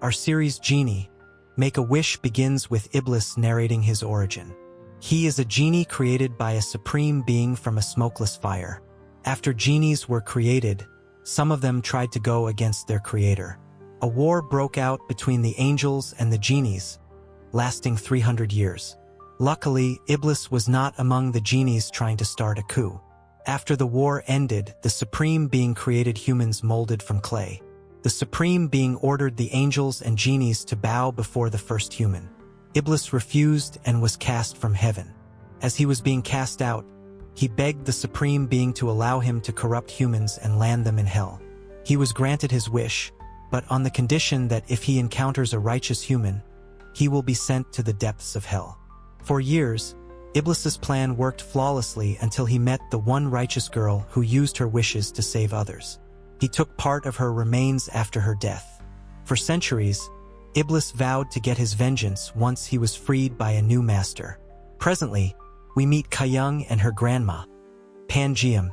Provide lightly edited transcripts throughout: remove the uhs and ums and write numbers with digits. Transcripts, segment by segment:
our series Genie, Make a Wish begins with Iblis narrating his origin. He is a genie created by a supreme being from a smokeless fire. After genies were created, some of them tried to go against their creator. A war broke out between the angels and the genies, lasting 300 years. Luckily, Iblis was not among the genies trying to start a coup. After the war ended, the supreme being created humans molded from clay. The supreme being ordered the angels and genies to bow before the first human. Iblis refused and was cast from heaven. As he was being cast out, he begged the supreme being to allow him to corrupt humans and land them in hell. He was granted his wish, but on the condition that if he encounters a righteous human, he will be sent to the depths of hell. For years, Iblis's plan worked flawlessly until he met the one righteous girl who used her wishes to save others. He took part of her remains after her death. For centuries, Iblis vowed to get his vengeance once he was freed by a new master. Presently, we meet Kayung and her grandma, Pangeum,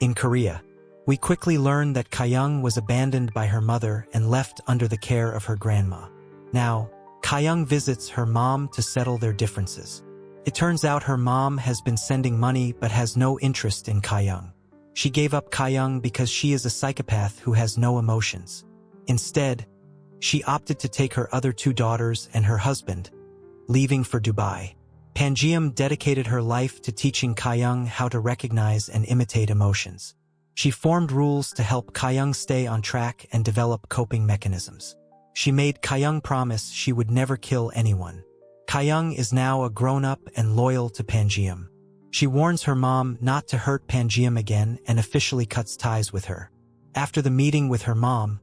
in Korea. We quickly learn that Kayung was abandoned by her mother and left under the care of her grandma. Now, Kayung visits her mom to settle their differences. It turns out her mom has been sending money but has no interest in Kayung. She gave up Kayung because she is a psychopath who has no emotions. Instead, she opted to take her other two daughters and her husband, leaving for Dubai. Pangeum dedicated her life to teaching Kayung how to recognize and imitate emotions. She formed rules to help Kayung stay on track and develop coping mechanisms. She made Kayung promise she would never kill anyone. Kayung is now a grown-up and loyal to Pangeum. She warns her mom not to hurt Pangeum again and officially cuts ties with her. After the meeting with her mom,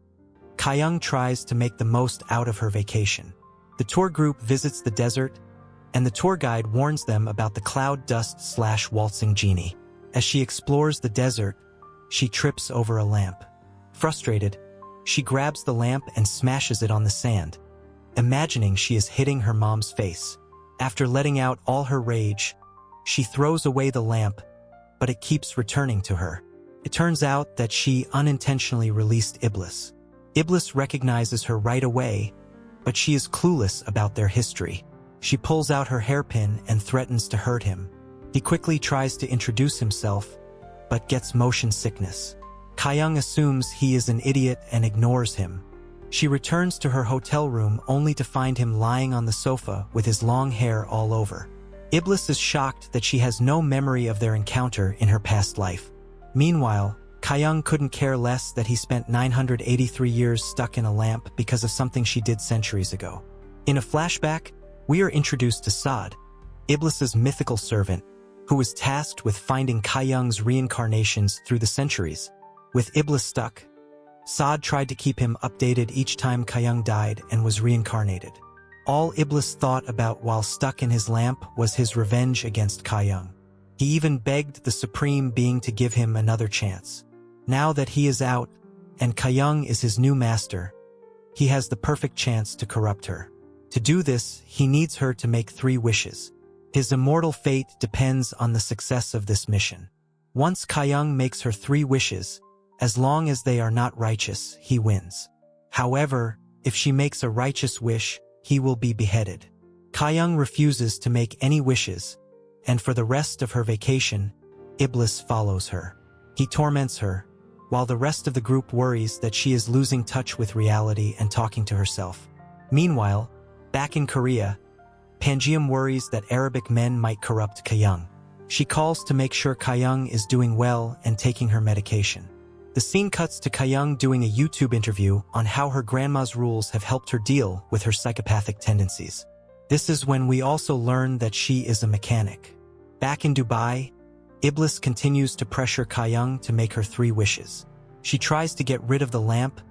Kayung tries to make the most out of her vacation. The tour group visits the desert, and the tour guide warns them about the cloud dust/waltzing genie. As she explores the desert, she trips over a lamp. Frustrated, she grabs the lamp and smashes it on the sand, imagining she is hitting her mom's face. After letting out all her rage, she throws away the lamp, but it keeps returning to her. It turns out that she unintentionally released Iblis. Iblis recognizes her right away, but she is clueless about their history. She pulls out her hairpin and threatens to hurt him. He quickly tries to introduce himself, but gets motion sickness. Kayung assumes he is an idiot and ignores him. She returns to her hotel room only to find him lying on the sofa with his long hair all over. Iblis is shocked that she has no memory of their encounter in her past life. Meanwhile, Kayung couldn't care less that he spent 983 years stuck in a lamp because of something she did centuries ago. In a flashback, we are introduced to Saad, Iblis's mythical servant, who was tasked with finding Kayung's reincarnations through the centuries. With Iblis stuck, Saad tried to keep him updated each time Kayung died and was reincarnated. All Iblis thought about while stuck in his lamp was his revenge against Kayung. He even begged the Supreme Being to give him another chance. Now that he is out, and Kayung is his new master, he has the perfect chance to corrupt her. To do this, he needs her to make 3 wishes. His immortal fate depends on the success of this mission. Once Kayung makes her 3 wishes, as long as they are not righteous, he wins. However, if she makes a righteous wish, he will be beheaded. Kayung refuses to make any wishes, and for the rest of her vacation, Iblis follows her. He torments her, while the rest of the group worries that she is losing touch with reality and talking to herself. Meanwhile, back in Korea, Pangeum worries that Arabic men might corrupt Kayung. She calls to make sure Kayung is doing well and taking her medication. The scene cuts to Kayung doing a YouTube interview on how her grandma's rules have helped her deal with her psychopathic tendencies. This is when we also learn that she is a mechanic. Back in Dubai, Iblis continues to pressure Kayung to make her 3 wishes. She tries to get rid of the lamp,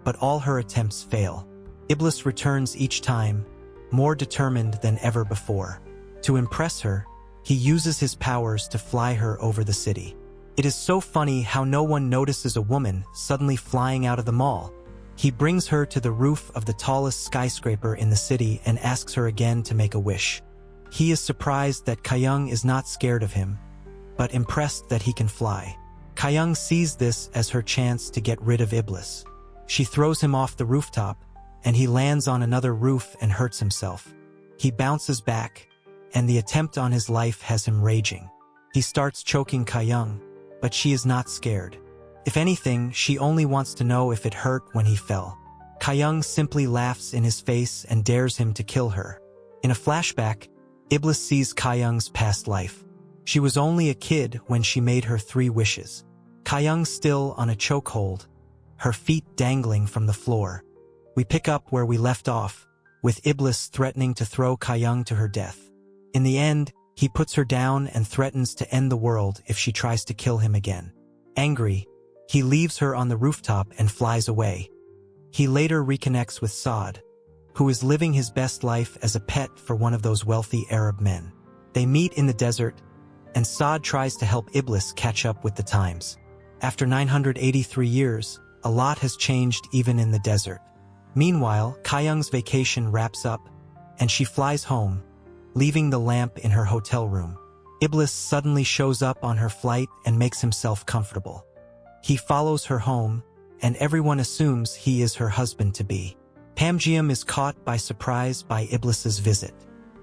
but all her attempts fail. Iblis returns each time, more determined than ever before. To impress her, he uses his powers to fly her over the city. It is so funny how no one notices a woman suddenly flying out of the mall. He brings her to the roof of the tallest skyscraper in the city and asks her again to make a wish. He is surprised that Kayung is not scared of him, but impressed that he can fly. Kayung sees this as her chance to get rid of Iblis. She throws him off the rooftop, and he lands on another roof and hurts himself. He bounces back, and the attempt on his life has him raging. He starts choking Ka-young, but she is not scared. If anything, she only wants to know if it hurt when he fell. Ka-young simply laughs in his face and dares him to kill her. In a flashback, Iblis sees Ka-young's past life. She was only a kid when she made her 3 wishes. Ka-young still on a chokehold, her feet dangling from the floor. We pick up where we left off, with Iblis threatening to throw Ka-young to her death. In the end, he puts her down and threatens to end the world if she tries to kill him again. Angry, he leaves her on the rooftop and flies away. He later reconnects with Saad, who is living his best life as a pet for one of those wealthy Arab men. They meet in the desert, and Saad tries to help Iblis catch up with the times. After 983 years, a lot has changed even in the desert. Meanwhile, Ka-young's vacation wraps up, and she flies home, leaving the lamp in her hotel room. Iblis suddenly shows up on her flight and makes himself comfortable. He follows her home, and everyone assumes he is her husband-to-be. Pangeum is caught by surprise by Iblis's visit.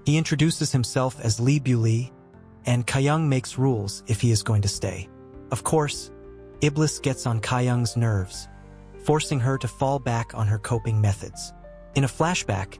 He introduces himself as Li Buli, and Ka-young makes rules if he is going to stay. Of course, Iblis gets on Ka-young's nerves, forcing her to fall back on her coping methods. In a flashback,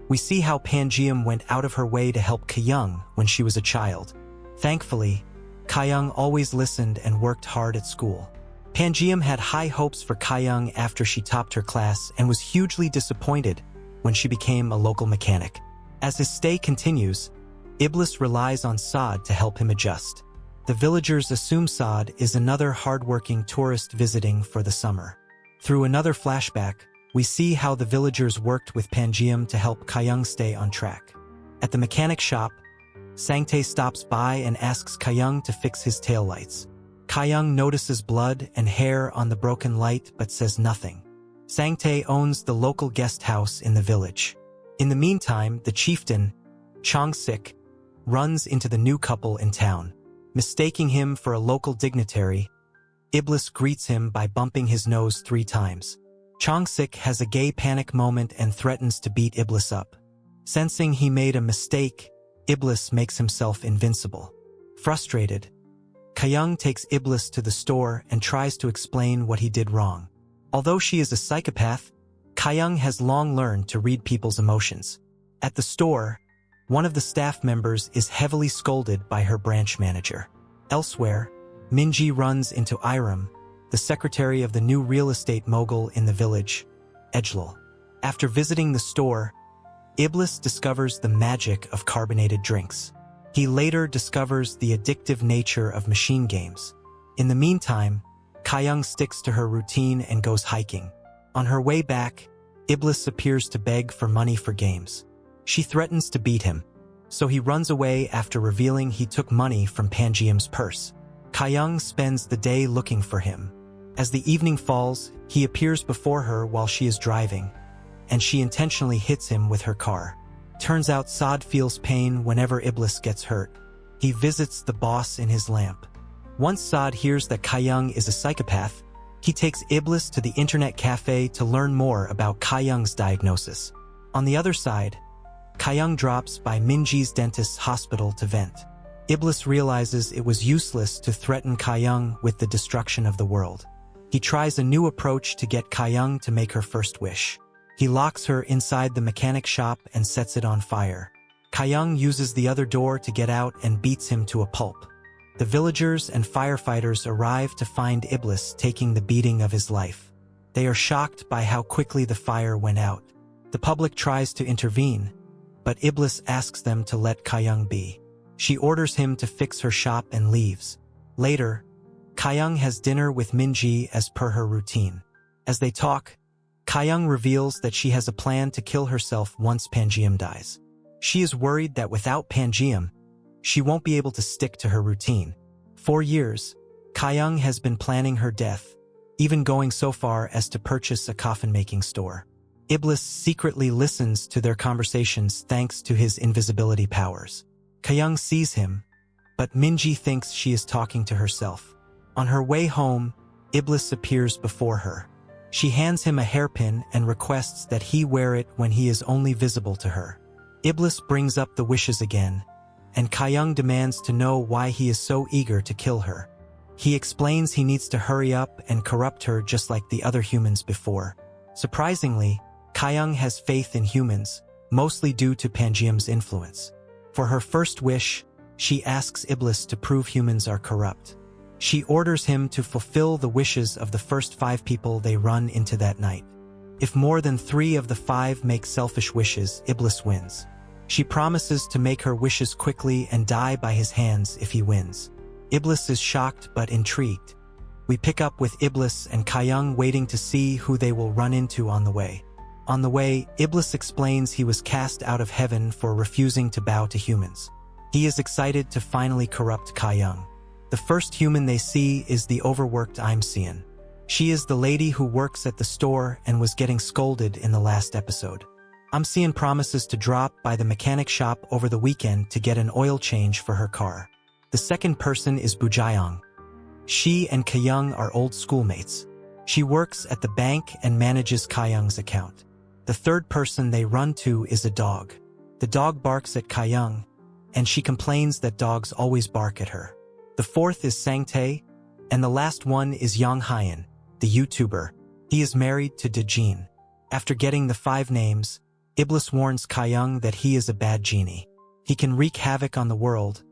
we see how Pangeum went out of her way to help Ka-young when she was a child. Thankfully, Ka-young always listened and worked hard at school. Pangeum had high hopes for Ka-young after she topped her class and was hugely disappointed when she became a local mechanic. As his stay continues, Iblis relies on Saad to help him adjust. The villagers assume Saad is another hardworking tourist visiting for the summer. Through another flashback, we see how the villagers worked with Pangeum to help Ka-young stay on track. At the mechanic shop, Sangtae stops by and asks Ka-young to fix his taillights. Ka-young notices blood and hair on the broken light but says nothing. Sangtae owns the local guest house in the village. In the meantime, the chieftain, Chong-sik, runs into the new couple in town. Mistaking him for a local dignitary, Iblis greets him by bumping his nose 3 times. Chong-sik has a gay panic moment and threatens to beat Iblis up. Sensing he made a mistake, Iblis makes himself invincible. Frustrated, Ka-young takes Iblis to the store and tries to explain what he did wrong. Although she is a psychopath, Ka-young has long learned to read people's emotions. At the store, one of the staff members is heavily scolded by her branch manager. Elsewhere, Minji runs into Iram, the secretary of the new real estate mogul in the village, Ejlal. After visiting the store, Iblis discovers the magic of carbonated drinks. He later discovers the addictive nature of machine games. In the meantime, Ka-young sticks to her routine and goes hiking. On her way back, Iblis appears to beg for money for games. She threatens to beat him, so he runs away after revealing he took money from Pangeum's purse. Ka-young spends the day looking for him. As the evening falls, he appears before her while she is driving, and she intentionally hits him with her car. Turns out Saad feels pain whenever Iblis gets hurt. He visits the boss in his lamp. Once Saad hears that Ka-young is a psychopath, he takes Iblis to the internet cafe to learn more about Ka-young's diagnosis. On the other side, Ka-young drops by Minji's dentist's hospital to vent. Iblis realizes it was useless to threaten Ka-young with the destruction of the world. He tries a new approach to get Ka-young to make her first wish. He locks her inside the mechanic shop and sets it on fire. Ka-young uses the other door to get out and beats him to a pulp. The villagers and firefighters arrive to find Iblis taking the beating of his life. They are shocked by how quickly the fire went out. The public tries to intervene, but Iblis asks them to let Ka-young be. She orders him to fix her shop and leaves. Later, Ka-young has dinner with Minji as per her routine. As they talk, Ka-young reveals that she has a plan to kill herself once Pangeum dies. She is worried that without Pangeum, she won't be able to stick to her routine. For years, Ka-young has been planning her death, even going so far as to purchase a coffin-making store. Iblis secretly listens to their conversations thanks to his invisibility powers. Ka-young sees him, but Minji thinks she is talking to herself. On her way home, Iblis appears before her. She hands him a hairpin and requests that he wear it when he is only visible to her. Iblis brings up the wishes again, and Kyung demands to know why he is so eager to kill her. He explains he needs to hurry up and corrupt her just like the other humans before. Surprisingly, Kyung has faith in humans, mostly due to Pangeum's influence. For her first wish, she asks Iblis to prove humans are corrupt. She orders him to fulfill the wishes of the first 5 people they run into that night. If more than 3 of the 5 make selfish wishes, Iblis wins. She promises to make her wishes quickly and die by his hands if he wins. Iblis is shocked but intrigued. We pick up with Iblis and Kyung waiting to see who they will run into on the way. On the way, Iblis explains he was cast out of heaven for refusing to bow to humans. He is excited to finally corrupt Kyung. The first human they see is the overworked Imseon. She is the lady who works at the store and was getting scolded in the last episode. Imseon promises to drop by the mechanic shop over the weekend to get an oil change for her car. The second person is Bujayong. She and Kyung are old schoolmates. She works at the bank and manages Kyung's account. The third person they run to is a dog. The dog barks at Kyung, and she complains that dogs always bark at her. The fourth is Sangtae, and the last one is Yang Hyan, the YouTuber. He is married to Dejin. After getting the 5 names, Iblis warns Kyung that he is a bad genie. He can wreak havoc on the world,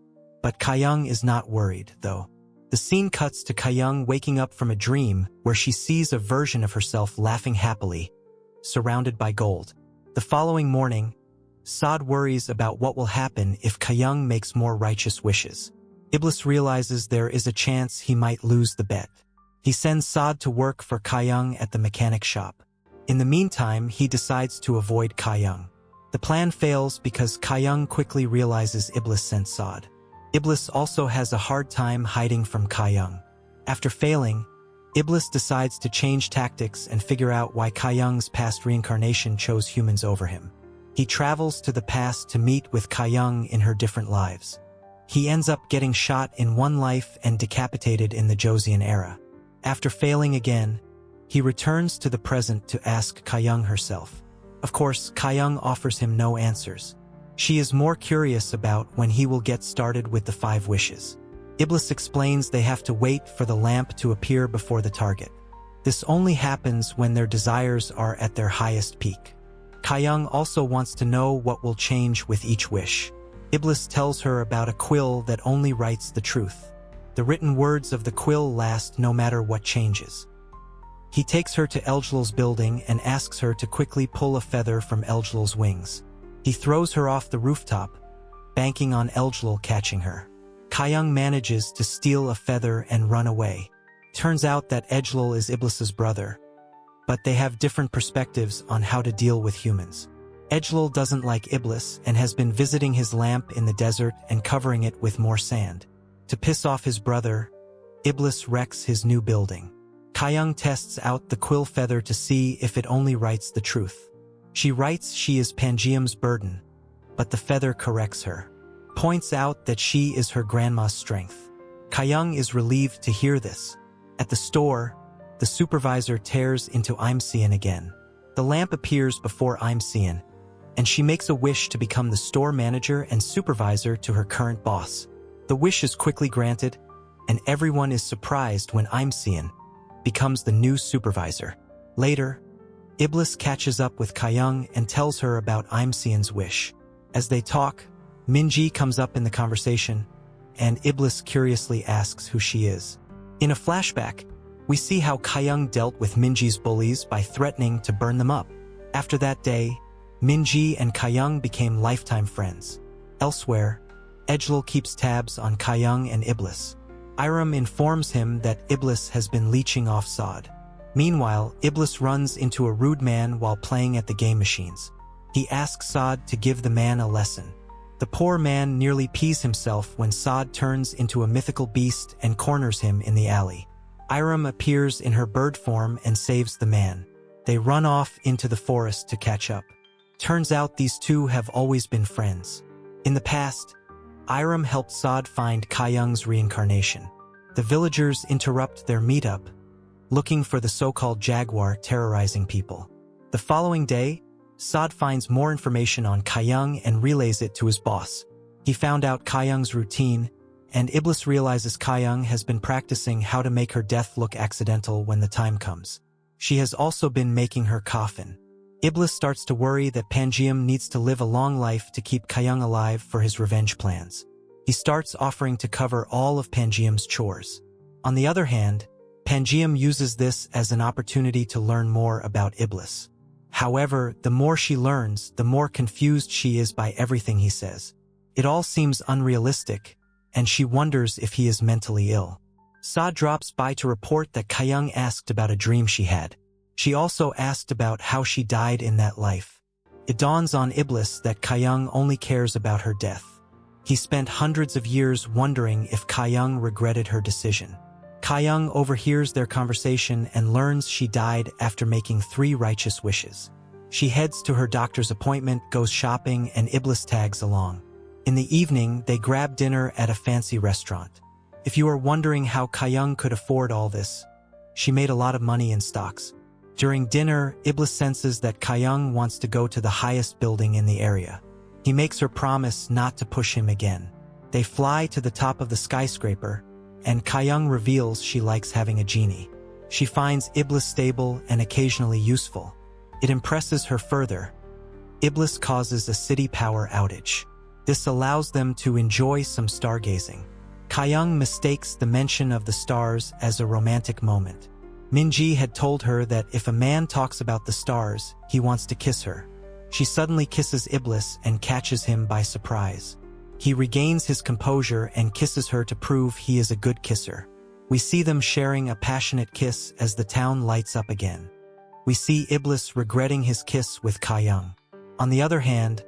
but Kyung is not worried, though. The scene cuts to Kyung waking up from a dream where she sees a version of herself laughing happily, surrounded by gold. The following morning, Sod worries about what will happen if Kyung makes more righteous wishes. Iblis realizes there is a chance he might lose the bet. He sends Sod to work for Kyung at the mechanic shop. In the meantime, he decides to avoid Kyung. The plan fails because Kyung quickly realizes Iblis sent Sod. Iblis also has a hard time hiding from Kyung. After failing, Iblis decides to change tactics and figure out why Kyung's past reincarnation chose humans over him. He travels to the past to meet with Kyung in her different lives. He ends up getting shot in one life and decapitated in the Joseon era. After failing again, he returns to the present to ask Kyung herself. Of course, Kyung offers him no answers. She is more curious about when he will get started with the 5 wishes. Iblis explains they have to wait for the lamp to appear before the target. This only happens when their desires are at their highest peak. Kyung also wants to know what will change with each wish. Iblis tells her about a quill that only writes the truth. The written words of the quill last no matter what changes. He takes her to Elgel's building and asks her to quickly pull a feather from Elgel's wings. He throws her off the rooftop, banking on Elgel catching her. Kyung manages to steal a feather and run away. Turns out that Elgel is Iblis's brother, but they have different perspectives on how to deal with humans. Elgel doesn't like Iblis and has been visiting his lamp in the desert and covering it with more sand. To piss off his brother, Iblis wrecks his new building. Kyung tests out the quill feather to see if it only writes the truth. She writes she is Pangeum's burden, but the feather corrects her. Points out that she is her grandma's strength. Kyung is relieved to hear this. At the store, the supervisor tears into Imseon again. The lamp appears before Imseon, and she makes a wish to become the store manager and supervisor to her current boss. The wish is quickly granted, and everyone is surprised when Imseon becomes the new supervisor. Later, Iblis catches up with Kyung and tells her about Imseon's wish. As they talk, Minji comes up in the conversation, and Iblis curiously asks who she is. In a flashback, we see how Kyung dealt with Minji's bullies by threatening to burn them up. After that day, Minji and Kyung became lifetime friends. Elsewhere, Elgel keeps tabs on Kyung and Iblis. Iram informs him that Iblis has been leeching off Sod. Meanwhile, Iblis runs into a rude man while playing at the game machines. He asks Sod to give the man a lesson. The poor man nearly pees himself when Sod turns into a mythical beast and corners him in the alley. Iram appears in her bird form and saves the man. They run off into the forest to catch up. Turns out these two have always been friends. In the past, Iram helped Sod find Kyung's reincarnation. The villagers interrupt their meetup, looking for the so-called jaguar terrorizing people. The following day, Saad finds more information on Kyung and relays it to his boss. He found out Kyung's routine, and Iblis realizes Kyung has been practicing how to make her death look accidental when the time comes. She has also been making her coffin. Iblis starts to worry that Pangeum needs to live a long life to keep Kyung alive for his revenge plans. He starts offering to cover all of Pangeum's chores. On the other hand, Pangeum uses this as an opportunity to learn more about Iblis. However, the more she learns, the more confused she is by everything he says. It all seems unrealistic, and she wonders if he is mentally ill. Saad drops by to report that Kyung asked about a dream she had. She also asked about how she died in that life. It dawns on Iblis that Kyung only cares about her death. He spent hundreds of years wondering if Kyung regretted her decision. Kyung overhears their conversation and learns she died after making 3 righteous wishes. She heads to her doctor's appointment, goes shopping, and Iblis tags along. In the evening, they grab dinner at a fancy restaurant. If you are wondering how Kyung could afford all this, she made a lot of money in stocks. During dinner, Iblis senses that Kyung wants to go to the highest building in the area. He makes her promise not to push him again. They fly to the top of the skyscraper, and Kyung reveals she likes having a genie. She finds Iblis stable and occasionally useful. It impresses her further. Iblis causes a city power outage. This allows them to enjoy some stargazing. Kyung mistakes the mention of the stars as a romantic moment. Minji had told her that if a man talks about the stars, he wants to kiss her. She suddenly kisses Iblis and catches him by surprise. He regains his composure and kisses her to prove he is a good kisser. We see them sharing a passionate kiss as the town lights up again. We see Iblis regretting his kiss with Kyung. On the other hand,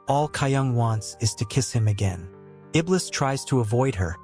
all Kyung wants is to kiss him again. Iblis tries to avoid her,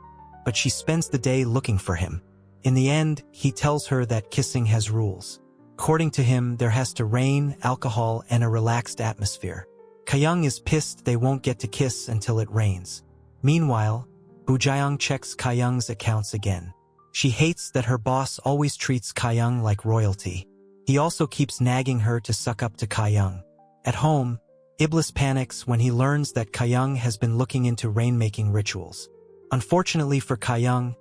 but she spends the day looking for him. In the end, he tells her that kissing has rules. According to him, there has to rain, alcohol, and a relaxed atmosphere. Kyung is pissed they won't get to kiss until it rains. Meanwhile, Bujayong checks Kyung's accounts again. She hates that her boss always treats Kyung like royalty. He also keeps nagging her to suck up to Kyung. At home, Iblis panics when he learns that Kyung has been looking into rain-making rituals. Unfortunately for Kyung,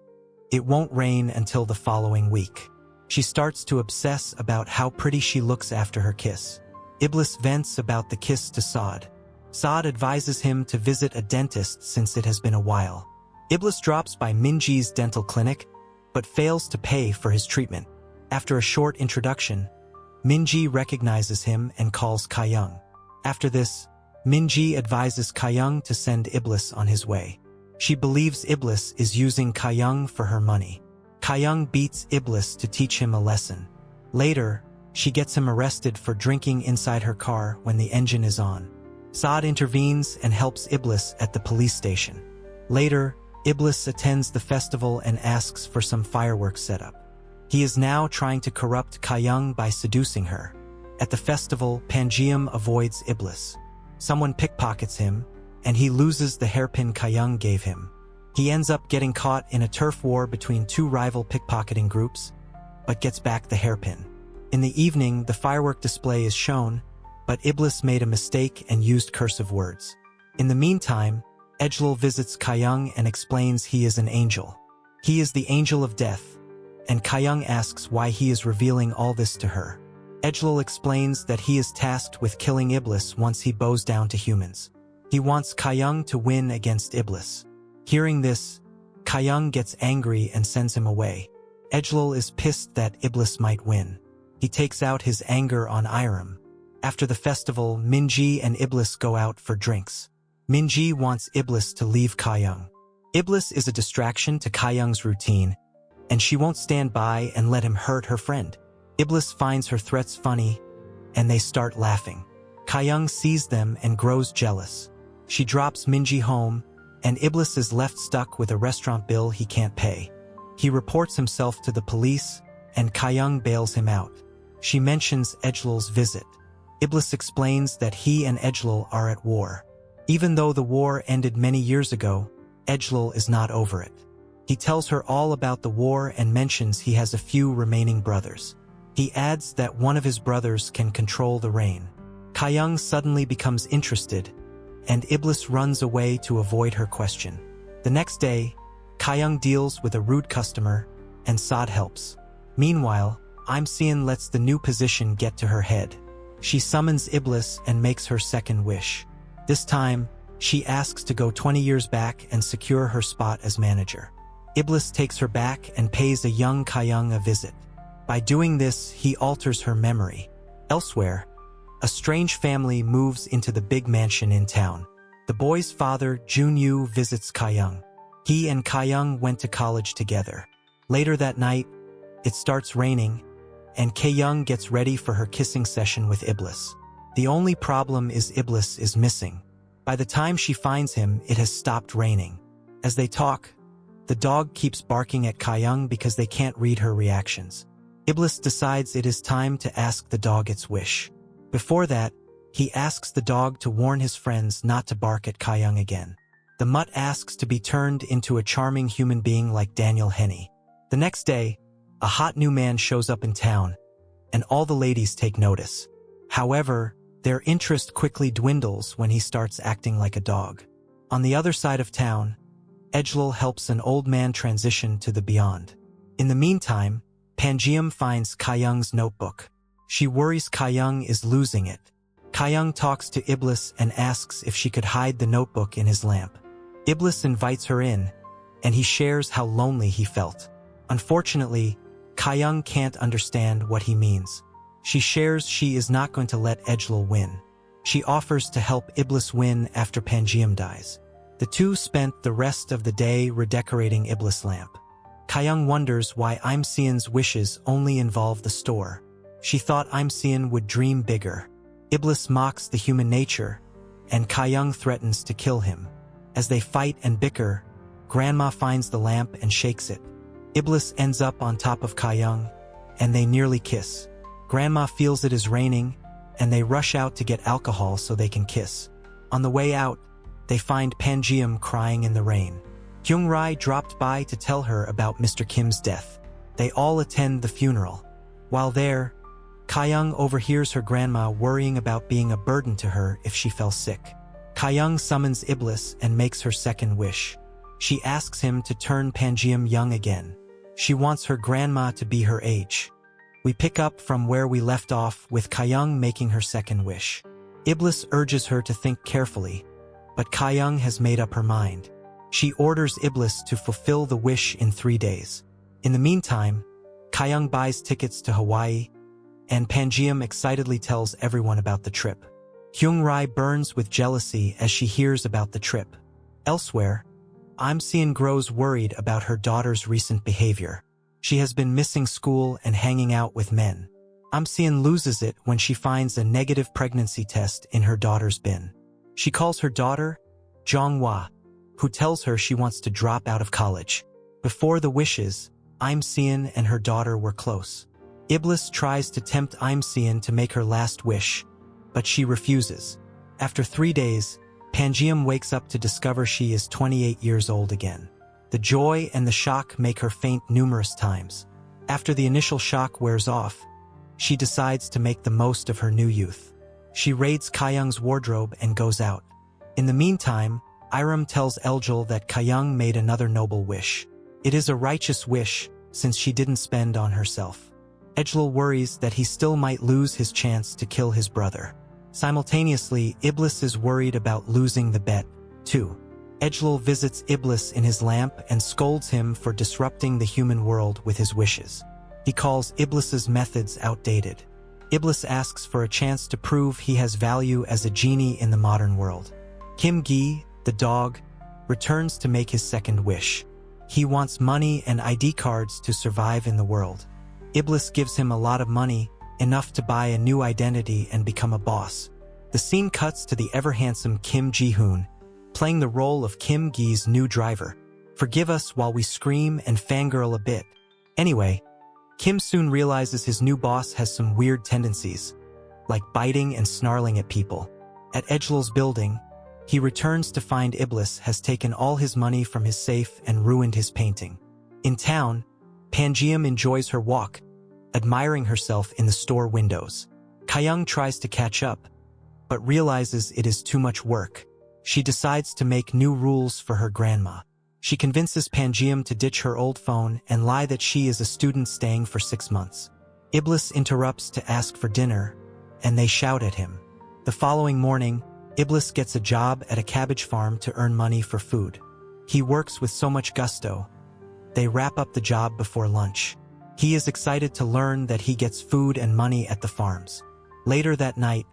it won't rain until the following week. She starts to obsess about how pretty she looks after her kiss. Iblis vents about the kiss to Saad. Saad advises him to visit a dentist since it has been a while. Iblis drops by Minji's dental clinic, but fails to pay for his treatment. After a short introduction, Minji recognizes him and calls Kyung. After this, Minji advises Kyung to send Iblis on his way. She believes Iblis is using Kyung for her money. Kyung beats Iblis to teach him a lesson. Later, she gets him arrested for drinking inside her car when the engine is on. Saad intervenes and helps Iblis at the police station. Later, Iblis attends the festival and asks for some fireworks setup. He is now trying to corrupt Kyung by seducing her. At the festival, Pangeum avoids Iblis. Someone pickpockets him, and he loses the hairpin Kyung gave him. He ends up getting caught in a turf war between 2 rival pickpocketing groups, but gets back the hairpin. In the evening, the firework display is shown, but Iblis made a mistake and used cursive words. In the meantime, Ejlal visits Kyung and explains he is an angel. He is the angel of death, and Kyung asks why he is revealing all this to her. Ejlal explains that he is tasked with killing Iblis once he bows down to humans. He wants Kyung to win against Iblis. Hearing this, Kyung gets angry and sends him away. Ejlal is pissed that Iblis might win. He takes out his anger on Iram. After the festival, Minji and Iblis go out for drinks. Minji wants Iblis to leave Kyung. Iblis is a distraction to Kyung's routine, and she won't stand by and let him hurt her friend. Iblis finds her threats funny, and they start laughing. Kyung sees them and grows jealous. She drops Minji home, and Iblis is left stuck with a restaurant bill he can't pay. He reports himself to the police, and Kyung bails him out. She mentions Ejlal's visit. Iblis explains that he and Ejlal are at war. Even though the war ended many years ago, Ejlal is not over it. He tells her all about the war and mentions he has a few remaining brothers. He adds that one of his brothers can control the rain. Kyung suddenly becomes interested, and Iblis runs away to avoid her question. The next day, Kyung deals with a rude customer, and Sod helps. Meanwhile, Imseon lets the new position get to her head. She summons Iblis and makes her second wish. This time, she asks to go 20 years back and secure her spot as manager. Iblis takes her back and pays a young Kyung a visit. By doing this, he alters her memory. Elsewhere, a strange family moves into the big mansion in town. The boy's father, Junyu, visits Kyung. He and Kyung went to college together. Later that night, it starts raining, and Kyung gets ready for her kissing session with Iblis. The only problem is Iblis is missing. By the time she finds him, it has stopped raining. As they talk, the dog keeps barking at Kyung because they can't read her reactions. Iblis decides it is time to ask the dog its wish. Before that, he asks the dog to warn his friends not to bark at Kyung again. The mutt asks to be turned into a charming human being like Daniel Henney. The next day, a hot new man shows up in town, and all the ladies take notice. However, their interest quickly dwindles when he starts acting like a dog. On the other side of town, Ejlil helps an old man transition to the beyond. In the meantime, Pangeum finds Kyung's notebook. She worries Kyung is losing it. Kyung talks to Iblis and asks if she could hide the notebook in his lamp. Iblis invites her in, and he shares how lonely he felt. Unfortunately, Kyung can't understand what he means. She shares she is not going to let Ejlil win. She offers to help Iblis win after Pangeum dies. The two spent the rest of the day redecorating Iblis' lamp. Kyung wonders why Imseon's wishes only involve the store. She thought Imseon would dream bigger. Iblis mocks the human nature, and Kyung threatens to kill him. As they fight and bicker, Grandma finds the lamp and shakes it. Iblis ends up on top of Kyung, and they nearly kiss. Grandma feels it is raining, and they rush out to get alcohol so they can kiss. On the way out, they find Pangeum crying in the rain. Kyung-rae dropped by to tell her about Mr. Kim's death. They all attend the funeral. While there, Kyung overhears her grandma worrying about being a burden to her if she fell sick. Kyung summons Iblis and makes her second wish. She asks him to turn Pangeum young again. She wants her grandma to be her age. We pick up from where we left off with Kyung making her second wish. Iblis urges her to think carefully, but Kyung has made up her mind. She orders Iblis to fulfill the wish in 3 days. In the meantime, Kyung buys tickets to Hawaii, and Pangeum excitedly tells everyone about the trip. Kyung-rae burns with jealousy as she hears about the trip. Elsewhere, Imseon grows worried about her daughter's recent behavior. She has been missing school and hanging out with men. Imseon loses it when she finds a negative pregnancy test in her daughter's bin. She calls her daughter, Jonghwa, who tells her she wants to drop out of college. Before the wishes, Imseon and her daughter were close. Iblis tries to tempt Imseon to make her last wish, but she refuses. After 3 days, Pangeum wakes up to discover she is 28 years old again. The joy and the shock make her faint numerous times. After the initial shock wears off, she decides to make the most of her new youth. She raids Kyung's wardrobe and goes out. In the meantime, Iram tells Ejlil that Kyung made another noble wish. It is a righteous wish, since she didn't spend on herself. Ejlil worries that he still might lose his chance to kill his brother. Simultaneously, Iblis is worried about losing the bet, too. Ejlil visits Iblis in his lamp and scolds him for disrupting the human world with his wishes. He calls Iblis's methods outdated. Iblis asks for a chance to prove he has value as a genie in the modern world. Kim Gi, the dog, returns to make his second wish. He wants money and ID cards to survive in the world. Iblis gives him a lot of money, enough to buy a new identity and become a boss. The scene cuts to the ever-handsome Kim Ji-hoon, playing the role of Kim Gi's new driver. Forgive us while we scream and fangirl a bit. Anyway, Kim soon realizes his new boss has some weird tendencies, like biting and snarling at people. At Ejlil's building, He returns to find Iblis has taken all his money from his safe and ruined his painting. In town, Pangeum enjoys her walk, admiring herself in the store windows. Kyung tries to catch up, but realizes it is too much work. She decides to make new rules for her grandma. She convinces Pangeum to ditch her old phone and lie that she is a student staying for 6 months. Iblis interrupts to ask for dinner, and they shout at him. The following morning, Iblis gets a job at a cabbage farm to earn money for food. He works with so much gusto. They wrap up the job before lunch. He is excited to learn that he gets food and money at the farms. Later that night,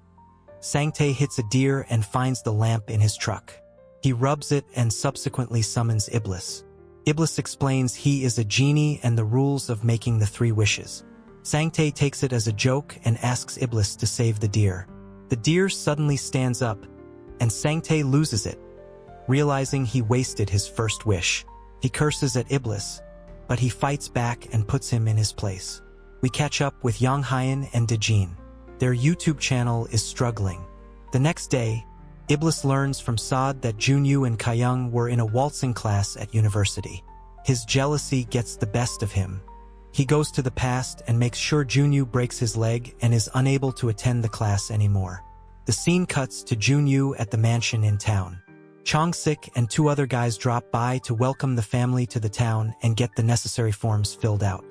Sangtae hits a deer and finds the lamp in his truck. He rubs it and subsequently summons Iblis. Iblis explains he is a genie and the rules of making the 3 wishes. Sangtae takes it as a joke and asks Iblis to save the deer. The deer suddenly stands up, and Sangtae loses it, realizing he wasted his first wish. He curses at Iblis, but he fights back and puts him in his place. We catch up with Yang Hyen and Dejin. Their YouTube channel is struggling. The next day, Iblis learns from Saad that Junyu and Kyung were in a waltzing class at university. His jealousy gets the best of him. He goes to the past and makes sure Junyu breaks his leg and is unable to attend the class anymore. The scene cuts to Junyu at the mansion in town. Chong-sik and 2 other guys drop by to welcome the family to the town and get the necessary forms filled out.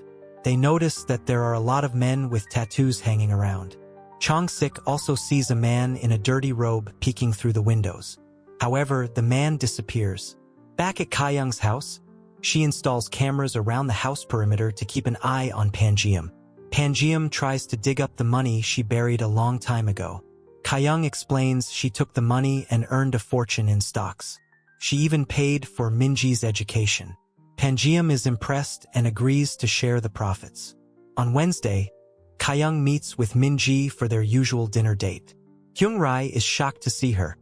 They notice that there are a lot of men with tattoos hanging around. Chong-sik also sees a man in a dirty robe peeking through the windows. However, the man disappears. Back at Kyung's house, she installs cameras around the house perimeter to keep an eye on Pangeum. Pangeum tries to dig up the money she buried a long time ago. Kyung explains she took the money and earned a fortune in stocks. She even paid for Minji's education. Pangeum is impressed and agrees to share the profits. On Wednesday, Kyung meets with Minji for their usual dinner date. Hyung-rai is shocked to see her,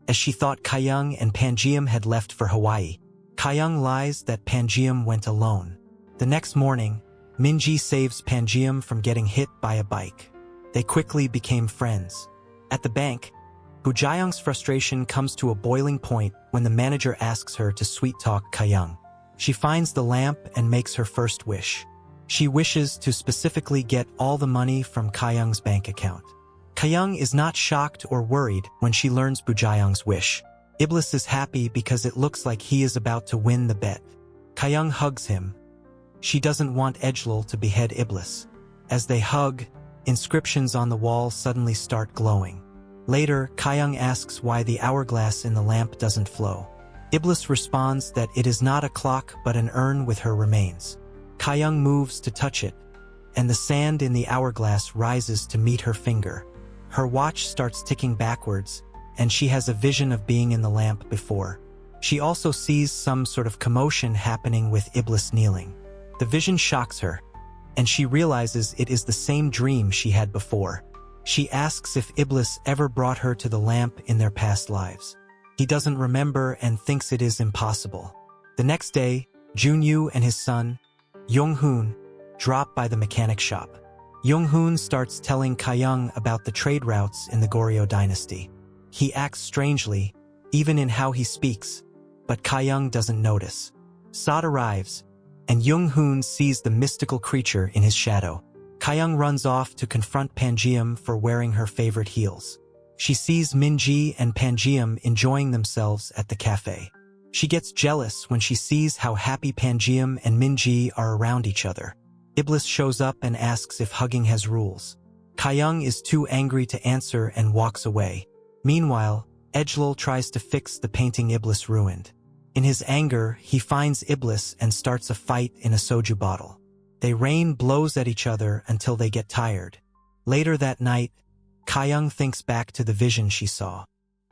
as she thought Kyung and Pangeum had left for Hawaii. Kyung lies that Pangeum went alone. The next morning, Minji saves Pangeum from getting hit by a bike. They quickly became friends. At the bank, Boo-jaeyoung's frustration comes to a boiling point when the manager asks her to sweet-talk Kyung. She finds the lamp and makes her first wish. She wishes to specifically get all the money from Kyung's bank account. Kyung is not shocked or worried when she learns Boo-jaeyoung's wish. Iblis is happy because it looks like he is about to win the bet. Kyung hugs him. She doesn't want Ejlal to behead Iblis. As they hug, inscriptions on the wall suddenly start glowing. Later, Kyung asks why the hourglass in the lamp doesn't flow. Iblis responds that it is not a clock but an urn with her remains. Kyung moves to touch it, and the sand in the hourglass rises to meet her finger. Her watch starts ticking backwards, and she has a vision of being in the lamp before. She also sees some sort of commotion happening with Iblis kneeling. The vision shocks her, and she realizes it is the same dream she had before. She asks if Iblis ever brought her to the lamp in their past lives. He doesn't remember and thinks it is impossible. The next day, Junyu and his son, Young-hoon, drop by the mechanic shop. Young-hoon starts telling Kyung about the trade routes in the Goryeo dynasty. He acts strangely, even in how he speaks, but Kyung doesn't notice. Saad arrives, and Young-hoon sees the mystical creature in his shadow. Kyung runs off to confront Pangeum for wearing her favorite heels. She sees Minji and Pangeum enjoying themselves at the cafe. She gets jealous when she sees how happy Pangeum and Minji are around each other. Iblis shows up and asks if hugging has rules. Kyung is too angry to answer and walks away. Meanwhile, Ejlal tries to fix the painting Iblis ruined. In his anger, he finds Iblis and starts a fight in a soju bottle. They rain blows at each other until they get tired. Later that night, Kyung thinks back to the vision she saw.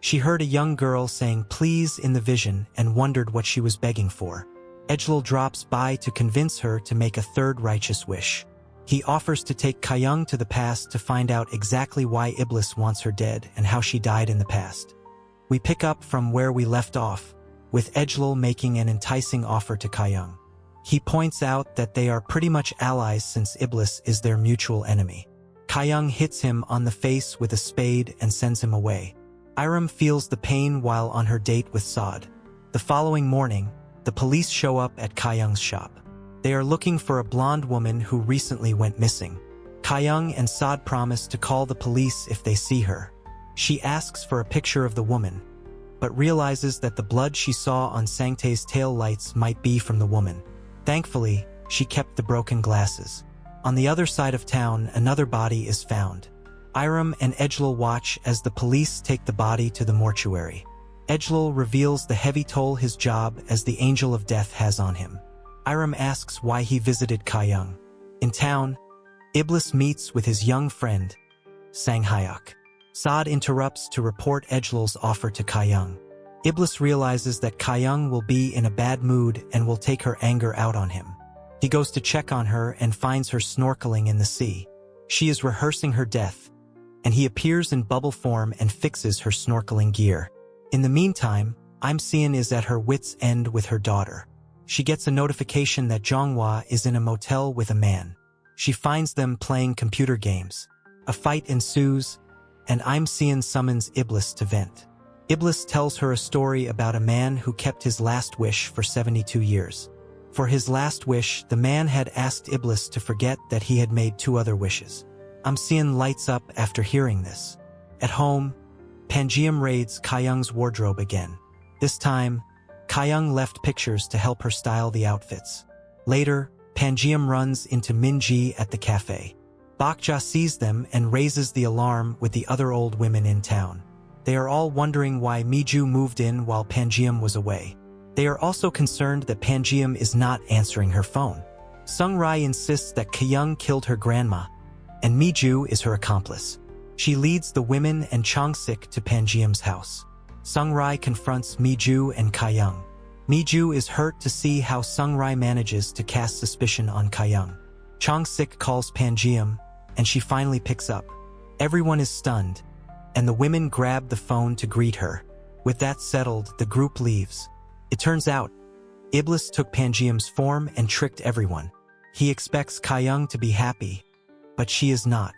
She heard a young girl saying please in the vision and wondered what she was begging for. Ejlal drops by to convince her to make a third righteous wish. He offers to take Kyung to the past to find out exactly why Iblis wants her dead and how she died in the past. We pick up from where we left off, with Ejlal making an enticing offer to Kyung. He points out that they are pretty much allies since Iblis is their mutual enemy. Kyung hits him on the face with a spade and sends him away. Iram feels the pain while on her date with Saad. The following morning, the police show up at Kyoung's shop. They are looking for a blonde woman who recently went missing. Kyoung and Saad promise to call the police if they see her. She asks for a picture of the woman, but realizes that the blood she saw on Sangtae's tail lights might be from the woman. Thankfully, she kept the broken glasses. On the other side of town, another body is found. Iram and Ejlal watch as the police take the body to the mortuary. Ejlal reveals the heavy toll his job as the angel of death has on him. Iram asks why he visited Kyoung. In town, Iblis meets with his young friend, Sang Hyuk. Saad interrupts to report Ejlal's offer to Kyoung. Iblis realizes that Kyoung will be in a bad mood and will take her anger out on him. He goes to check on her and finds her snorkeling in the sea. She is rehearsing her death, and he appears in bubble form and fixes her snorkeling gear. In the meantime, Imseon is at her wit's end with her daughter. She gets a notification that Jonghwa is in a motel with a man. She finds them playing computer games. A fight ensues, and Imseon summons Iblis to vent. Iblis tells her a story about a man who kept his last wish for 72 years. For his last wish, the man had asked Iblis to forget that he had made 2 other wishes. Imseon lights up after hearing this. At home, Pangeum raids Kyoung's wardrobe again. This time, Kyoung left pictures to help her style the outfits. Later, Pangeum runs into Minji at the cafe. Bakja sees them and raises the alarm with the other old women in town. They are all wondering why Miju moved in while Pangeum was away. They are also concerned that Pangeum is not answering her phone. Sungrai insists that Kyoung killed her grandma, and Miju is her accomplice. She leads the women and Chongsik to Pangeum's house. Sungrai confronts Miju and Kyoung. Miju is hurt to see how Sungrai manages to cast suspicion on Kyoung. Chongsik calls Pangeum, and she finally picks up. Everyone is stunned, and the women grab the phone to greet her. With that settled, the group leaves. It turns out, Iblis took Pangeum's form and tricked everyone. He expects Kyoung to be happy, but she is not.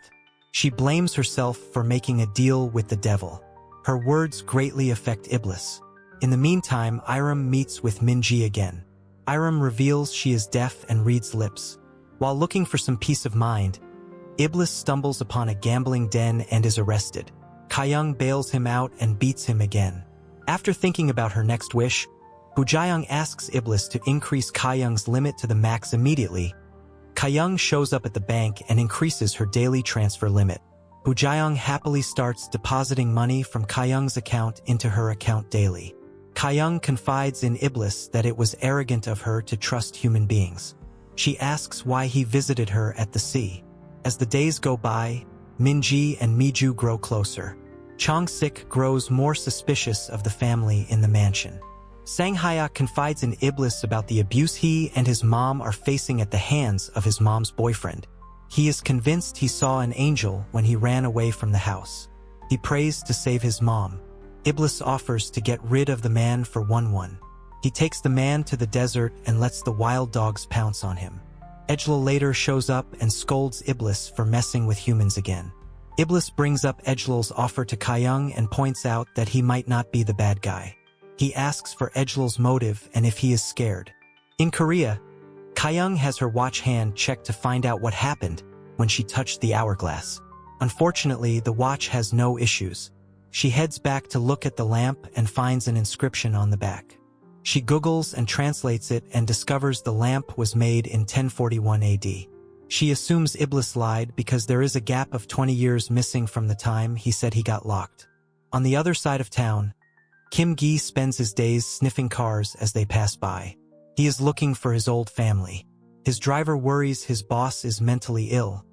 She blames herself for making a deal with the devil. Her words greatly affect Iblis. In the meantime, Iram meets with Minji again. Iram reveals she is deaf and reads lips. While looking for some peace of mind, Iblis stumbles upon a gambling den and is arrested. Kyoung bails him out and beats him again. After thinking about her next wish, Bujayong asks Iblis to increase Kyoung's limit to the max immediately. Kyoung shows up at the bank and increases her daily transfer limit. Bujayong happily starts depositing money from Kyoung's account into her account daily. Kyoung confides in Iblis that it was arrogant of her to trust human beings. She asks why he visited her at the sea. As the days go by, Minji and Miju grow closer. Chongsik grows more suspicious of the family in the mansion. Sang Hyuk confides in Iblis about the abuse he and his mom are facing at the hands of his mom's boyfriend. He is convinced he saw an angel when he ran away from the house. He prays to save his mom. Iblis offers to get rid of the man for 1-1. He takes the man to the desert and lets the wild dogs pounce on him. Ejlal later shows up and scolds Iblis for messing with humans again. Iblis brings up Ejlal's offer to Kyoung and points out that he might not be the bad guy. He asks for Ejlal's motive and if he is scared. In Korea, Kyoung has her watch hand checked to find out what happened when she touched the hourglass. Unfortunately, the watch has no issues. She heads back to look at the lamp and finds an inscription on the back. She Googles and translates it and discovers the lamp was made in 1041 AD. She assumes Iblis lied because there is a gap of 20 years missing from the time he said he got locked. On the other side of town, Kim Gi spends his days sniffing cars as they pass by. He is looking for his old family. His driver worries his boss is mentally ill,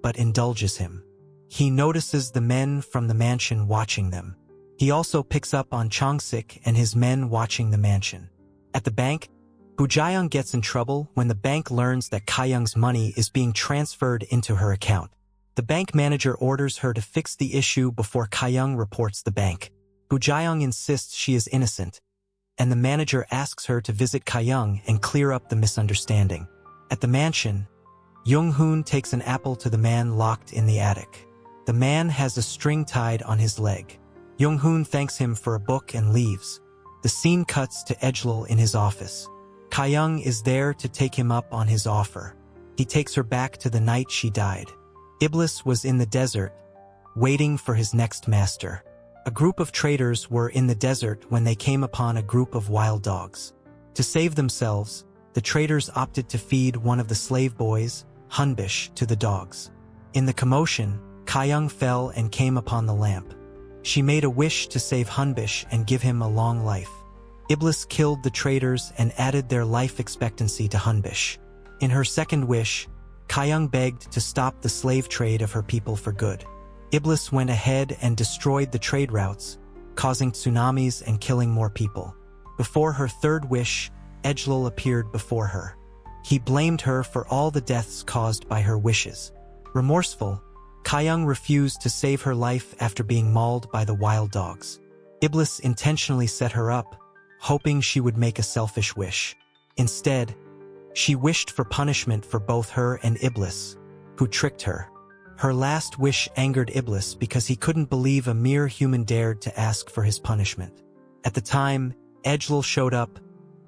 but indulges him. He notices the men from the mansion watching them. He also picks up on Chongsik and his men watching the mansion. At the bank, Bujayong gets in trouble when the bank learns that Kyoung's money is being transferred into her account. The bank manager orders her to fix the issue before Kyoung reports the bank. Bujayong insists she is innocent, and the manager asks her to visit Kyoung and clear up the misunderstanding. At the mansion, Jung-hoon takes an apple to the man locked in the attic. The man has a string tied on his leg. Jung-hoon thanks him for a book and leaves. The scene cuts to Ejlil in his office. Ka-young is there to take him up on his offer. He takes her back to the night she died. Iblis was in the desert, waiting for his next master. A group of traders were in the desert when they came upon a group of wild dogs. To save themselves, the traders opted to feed one of the slave boys, Hunbish, to the dogs. In the commotion, Ka-young fell and came upon the lamp. She made a wish to save Hunbish and give him a long life. Iblis killed the traders and added their life expectancy to Hunbish. In her second wish, Ka-young begged to stop the slave trade of her people for good. Iblis went ahead and destroyed the trade routes, causing tsunamis and killing more people. Before her third wish, Ejlil appeared before her. He blamed her for all the deaths caused by her wishes. Remorseful, Ka-young refused to save her life after being mauled by the wild dogs. Iblis intentionally set her up, hoping she would make a selfish wish. Instead, she wished for punishment for both her and Iblis, who tricked her. Her last wish angered Iblis because he couldn't believe a mere human dared to ask for his punishment. At the time, Ejlil showed up,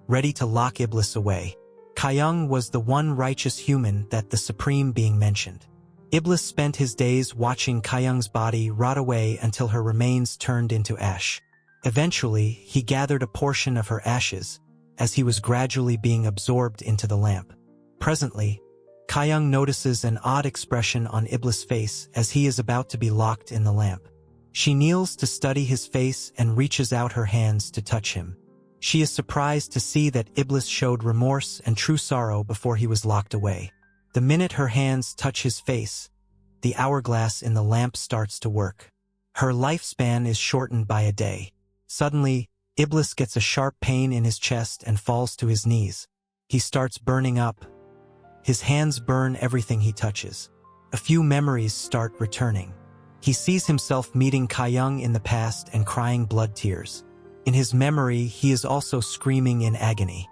ready to lock Iblis away. Ka-young was the one righteous human that the Supreme Being mentioned. Iblis spent his days watching Ka-young's body rot away until her remains turned into ash. Eventually, he gathered a portion of her ashes, as he was gradually being absorbed into the lamp. Presently, Ka-young notices an odd expression on Iblis' face as he is about to be locked in the lamp. She kneels to study his face and reaches out her hands to touch him. She is surprised to see that Iblis showed remorse and true sorrow before he was locked away. The minute her hands touch his face, the hourglass in the lamp starts to work. Her lifespan is shortened by a day. Suddenly, Iblis gets a sharp pain in his chest and falls to his knees. He starts burning up. His hands burn everything he touches. A few memories start returning. He sees himself meeting Ka-young in the past and crying blood tears. In his memory, he is also screaming in agony.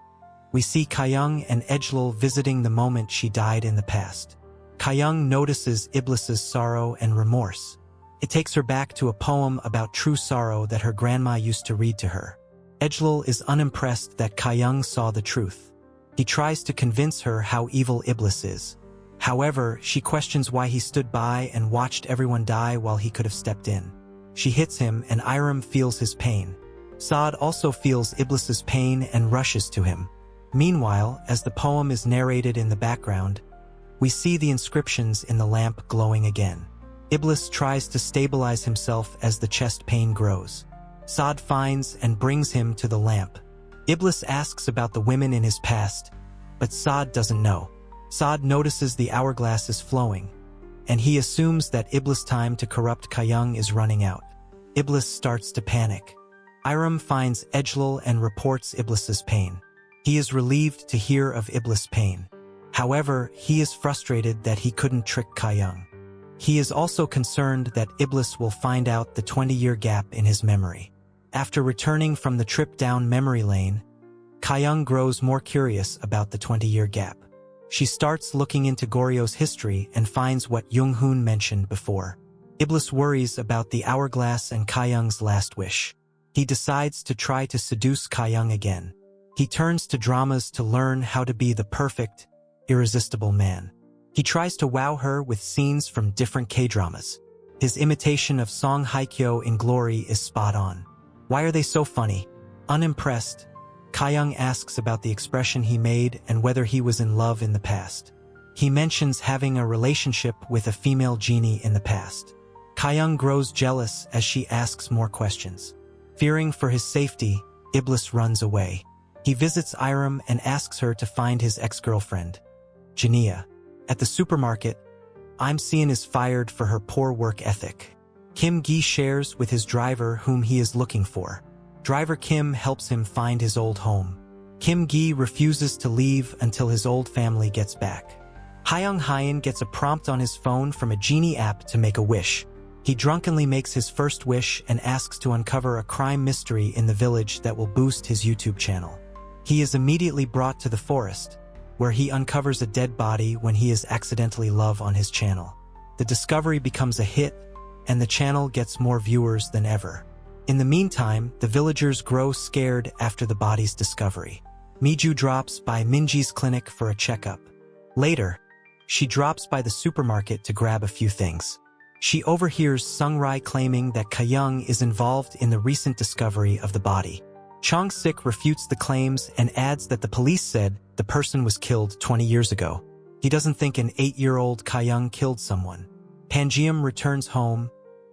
We see Ka-young and Ejlil visiting the moment she died in the past. Ka-young notices Iblis's sorrow and remorse. It takes her back to a poem about true sorrow that her grandma used to read to her. Ejlil is unimpressed that Ka-young saw the truth. He tries to convince her how evil Iblis is. However, she questions why he stood by and watched everyone die while he could have stepped in. She hits him and Iram feels his pain. Saad also feels Iblis's pain and rushes to him. Meanwhile, as the poem is narrated in the background, we see the inscriptions in the lamp glowing again. Iblis tries to stabilize himself as the chest pain grows. Saad finds and brings him to the lamp. Iblis asks about the women in his past, but Saad doesn't know. Saad notices the hourglass is flowing, and he assumes that Iblis' time to corrupt Ka-young is running out. Iblis starts to panic. Iram finds Ejlil and reports Iblis's pain. He is relieved to hear of Iblis' pain. However, he is frustrated that he couldn't trick Ka-young. He is also concerned that Iblis will find out the 20-year gap in his memory. After returning from the trip down memory lane, Ka-young grows more curious about the 20-year gap. She starts looking into Goryeo's history and finds what Jung-hoon mentioned before. Iblis worries about the hourglass and Ka-young's last wish. He decides to try to seduce Ka-young again. He turns to dramas to learn how to be the perfect, irresistible man. He tries to wow her with scenes from different K-dramas. His imitation of Song Hye-kyo in Glory is spot on. Why are they so funny? Unimpressed, Ka-young asks about the expression he made and whether he was in love in the past. He mentions having a relationship with a female genie in the past. Ka-young grows jealous as she asks more questions. Fearing for his safety, Iblis runs away. He visits Iram and asks her to find his ex-girlfriend, Genie. At the supermarket, Im-seon is fired for her poor work ethic. Kim Gi shares with his driver whom he is looking for. Driver Kim helps him find his old home. Kim Gi refuses to leave until his old family gets back. Hyung Hyen gets a prompt on his phone from a Genie app to make a wish. He drunkenly makes his first wish and asks to uncover a crime mystery in the village that will boost his YouTube channel. He is immediately brought to the forest, where he uncovers a dead body when he is accidentally live on his channel. The discovery becomes a hit, and the channel gets more viewers than ever. In the meantime, the villagers grow scared after the body's discovery. Miju drops by Minji's clinic for a checkup. Later, she drops by the supermarket to grab a few things. She overhears Sungrai claiming that Kayung is involved in the recent discovery of the body. Chong-sik refutes the claims and adds that the police said the person was killed 20 years ago. He doesn't think an 8-year-old Kayung killed someone. Panjiam returns home,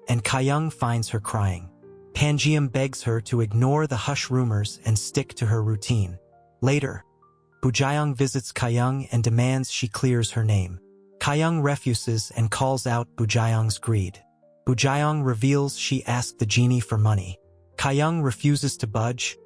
and Kayung finds her crying. Panjiam begs her to ignore the hush rumors and stick to her routine. Later, Bujayong visits Kayung and demands she clears her name. Kayung refuses and calls out Bujayong's greed. Bujayong reveals she asked the genie for money. Kayung refuses to budge,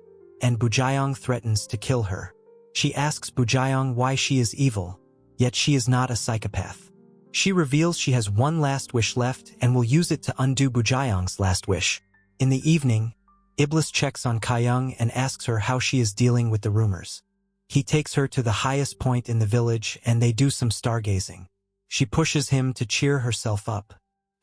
and Bujayong threatens to kill her. She asks Bujayong why she is evil, yet she is not a psychopath. She reveals she has one last wish left and will use it to undo Bujayong's last wish. In the evening, Iblis checks on Kayung and asks her how she is dealing with the rumors. He takes her to the highest point in the village and they do some stargazing. She pushes him to cheer herself up.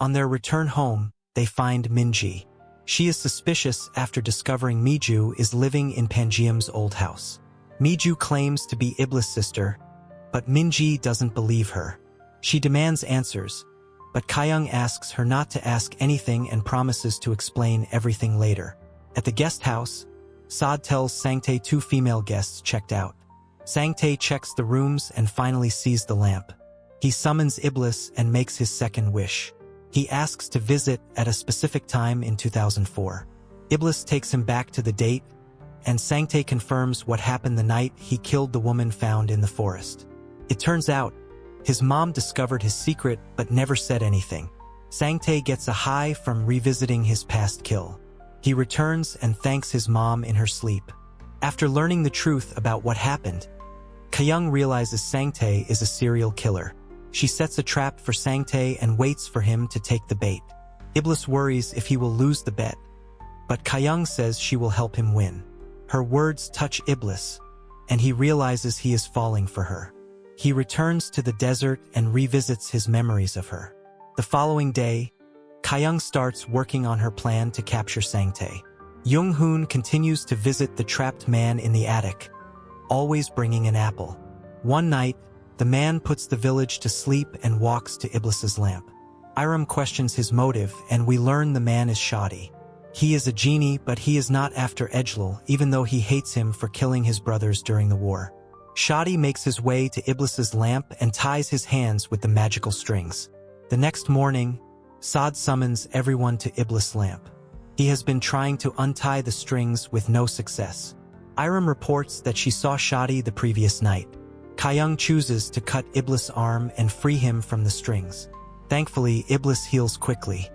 On their return home, they find Minji. She is suspicious after discovering Miju is living in Panjiam's old house. Miju claims to be Iblis' sister, but Minji doesn't believe her. She demands answers, but Kayung asks her not to ask anything and promises to explain everything later. At the guest house, Saad tells Sangtae 2 female guests checked out. Sangtae checks the rooms and finally sees the lamp. He summons Iblis and makes his second wish. He asks to visit at a specific time in 2004. Iblis takes him back to the date, and Sangtae confirms what happened the night he killed the woman found in the forest. It turns out, his mom discovered his secret but never said anything. Sangtae gets a high from revisiting his past kill. He returns and thanks his mom in her sleep. After learning the truth about what happened, Kayung realizes Sangtae is a serial killer. She sets a trap for Sangtae and waits for him to take the bait. Iblis worries if he will lose the bet, but Kayung says she will help him win. Her words touch Iblis, and he realizes he is falling for her. He returns to the desert and revisits his memories of her. The following day, Kayung starts working on her plan to capture Sangtae. Jung-hoon continues to visit the trapped man in the attic, always bringing an apple. One night, the man puts the village to sleep and walks to Iblis's lamp. Iram questions his motive and we learn the man is Shadi. He is a genie but he is not after Ejlal even though he hates him for killing his brothers during the war. Shadi makes his way to Iblis's lamp and ties his hands with the magical strings. The next morning, Saad summons everyone to Iblis' lamp. He has been trying to untie the strings with no success. Iram reports that she saw Shadi the previous night. Kayung chooses to cut Iblis' arm and free him from the strings. Thankfully, Iblis heals quickly.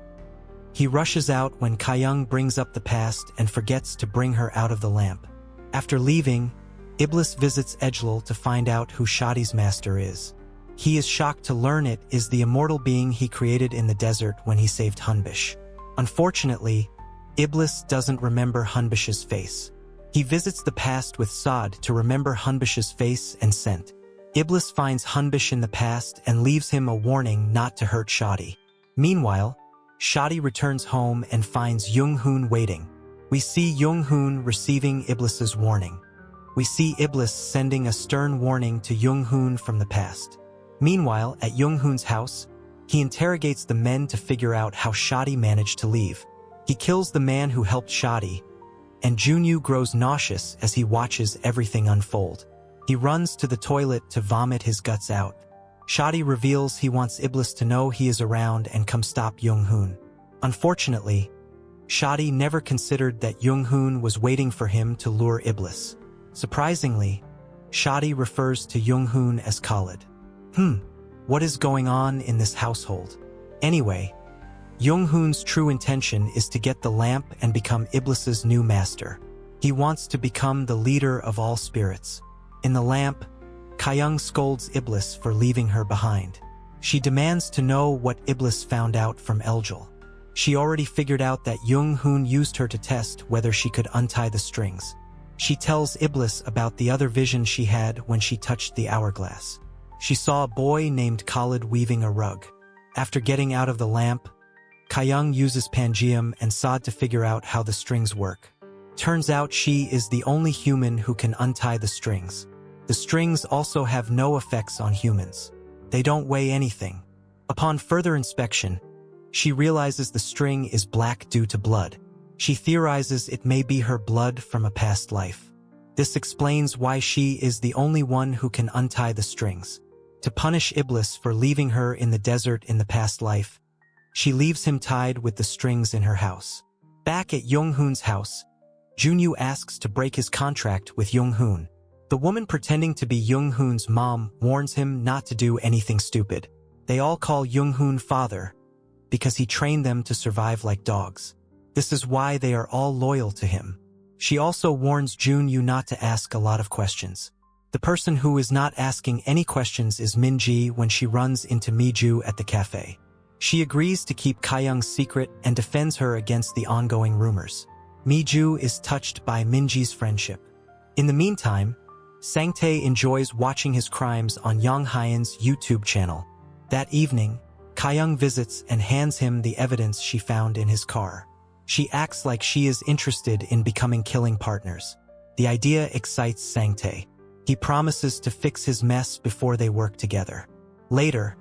He rushes out when Kayung brings up the past and forgets to bring her out of the lamp. After leaving, Iblis visits Ejlal to find out who Shadi's master is. He is shocked to learn it is the immortal being he created in the desert when he saved Hunbish. Unfortunately, Iblis doesn't remember Hunbish's face. He visits the past with Saad to remember Hunbish's face and scent. Iblis finds Hunbish in the past and leaves him a warning not to hurt Shadi. Meanwhile, Shadi returns home and finds Jung-hoon waiting. We see Jung-hoon receiving Iblis's warning. We see Iblis sending a stern warning to Jung-hoon from the past. Meanwhile, at Jung-hoon's house, he interrogates the men to figure out how Shadi managed to leave. He kills the man who helped Shadi, and Junyu grows nauseous as he watches everything unfold. He runs to the toilet to vomit his guts out. Shadi reveals he wants Iblis to know he is around and come stop Jung-hoon. Unfortunately, Shadi never considered that Jung-hoon was waiting for him to lure Iblis. Surprisingly, Shadi refers to Jung-hoon as Khalid. What is going on in this household? Anyway, Jung-hoon's true intention is to get the lamp and become Iblis's new master. He wants to become the leader of all spirits. In the lamp, Kayung scolds Iblis for leaving her behind. She demands to know what Iblis found out from Eljal. She already figured out that Jung-hoon used her to test whether she could untie the strings. She tells Iblis about the other vision she had when she touched the hourglass. She saw a boy named Khalid weaving a rug. After getting out of the lamp, Kyung uses Pangeum and Sod to figure out how the strings work. Turns out she is the only human who can untie the strings. The strings also have no effects on humans. They don't weigh anything. Upon further inspection, she realizes the string is black due to blood. She theorizes it may be her blood from a past life. This explains why she is the only one who can untie the strings. To punish Iblis for leaving her in the desert in the past life, she leaves him tied with the strings in her house. Back at Young-hoon's house, Junyu asks to break his contract with Young-hoon. The woman pretending to be Young-hoon's mom warns him not to do anything stupid. They all call Young-hoon father because he trained them to survive like dogs. This is why they are all loyal to him. She also warns Junyu not to ask a lot of questions. The person who is not asking any questions is Minji when she runs into Miju at the cafe. She agrees to keep Kyung's secret and defends her against the ongoing rumors. Miju is touched by Minji's friendship. In the meantime, Sangtae enjoys watching his crimes on Yang Hyen's YouTube channel. That evening, Kyung visits and hands him the evidence she found in his car. She acts like she is interested in becoming killing partners. The idea excites Sangtae. He promises to fix his mess before they work together. Later,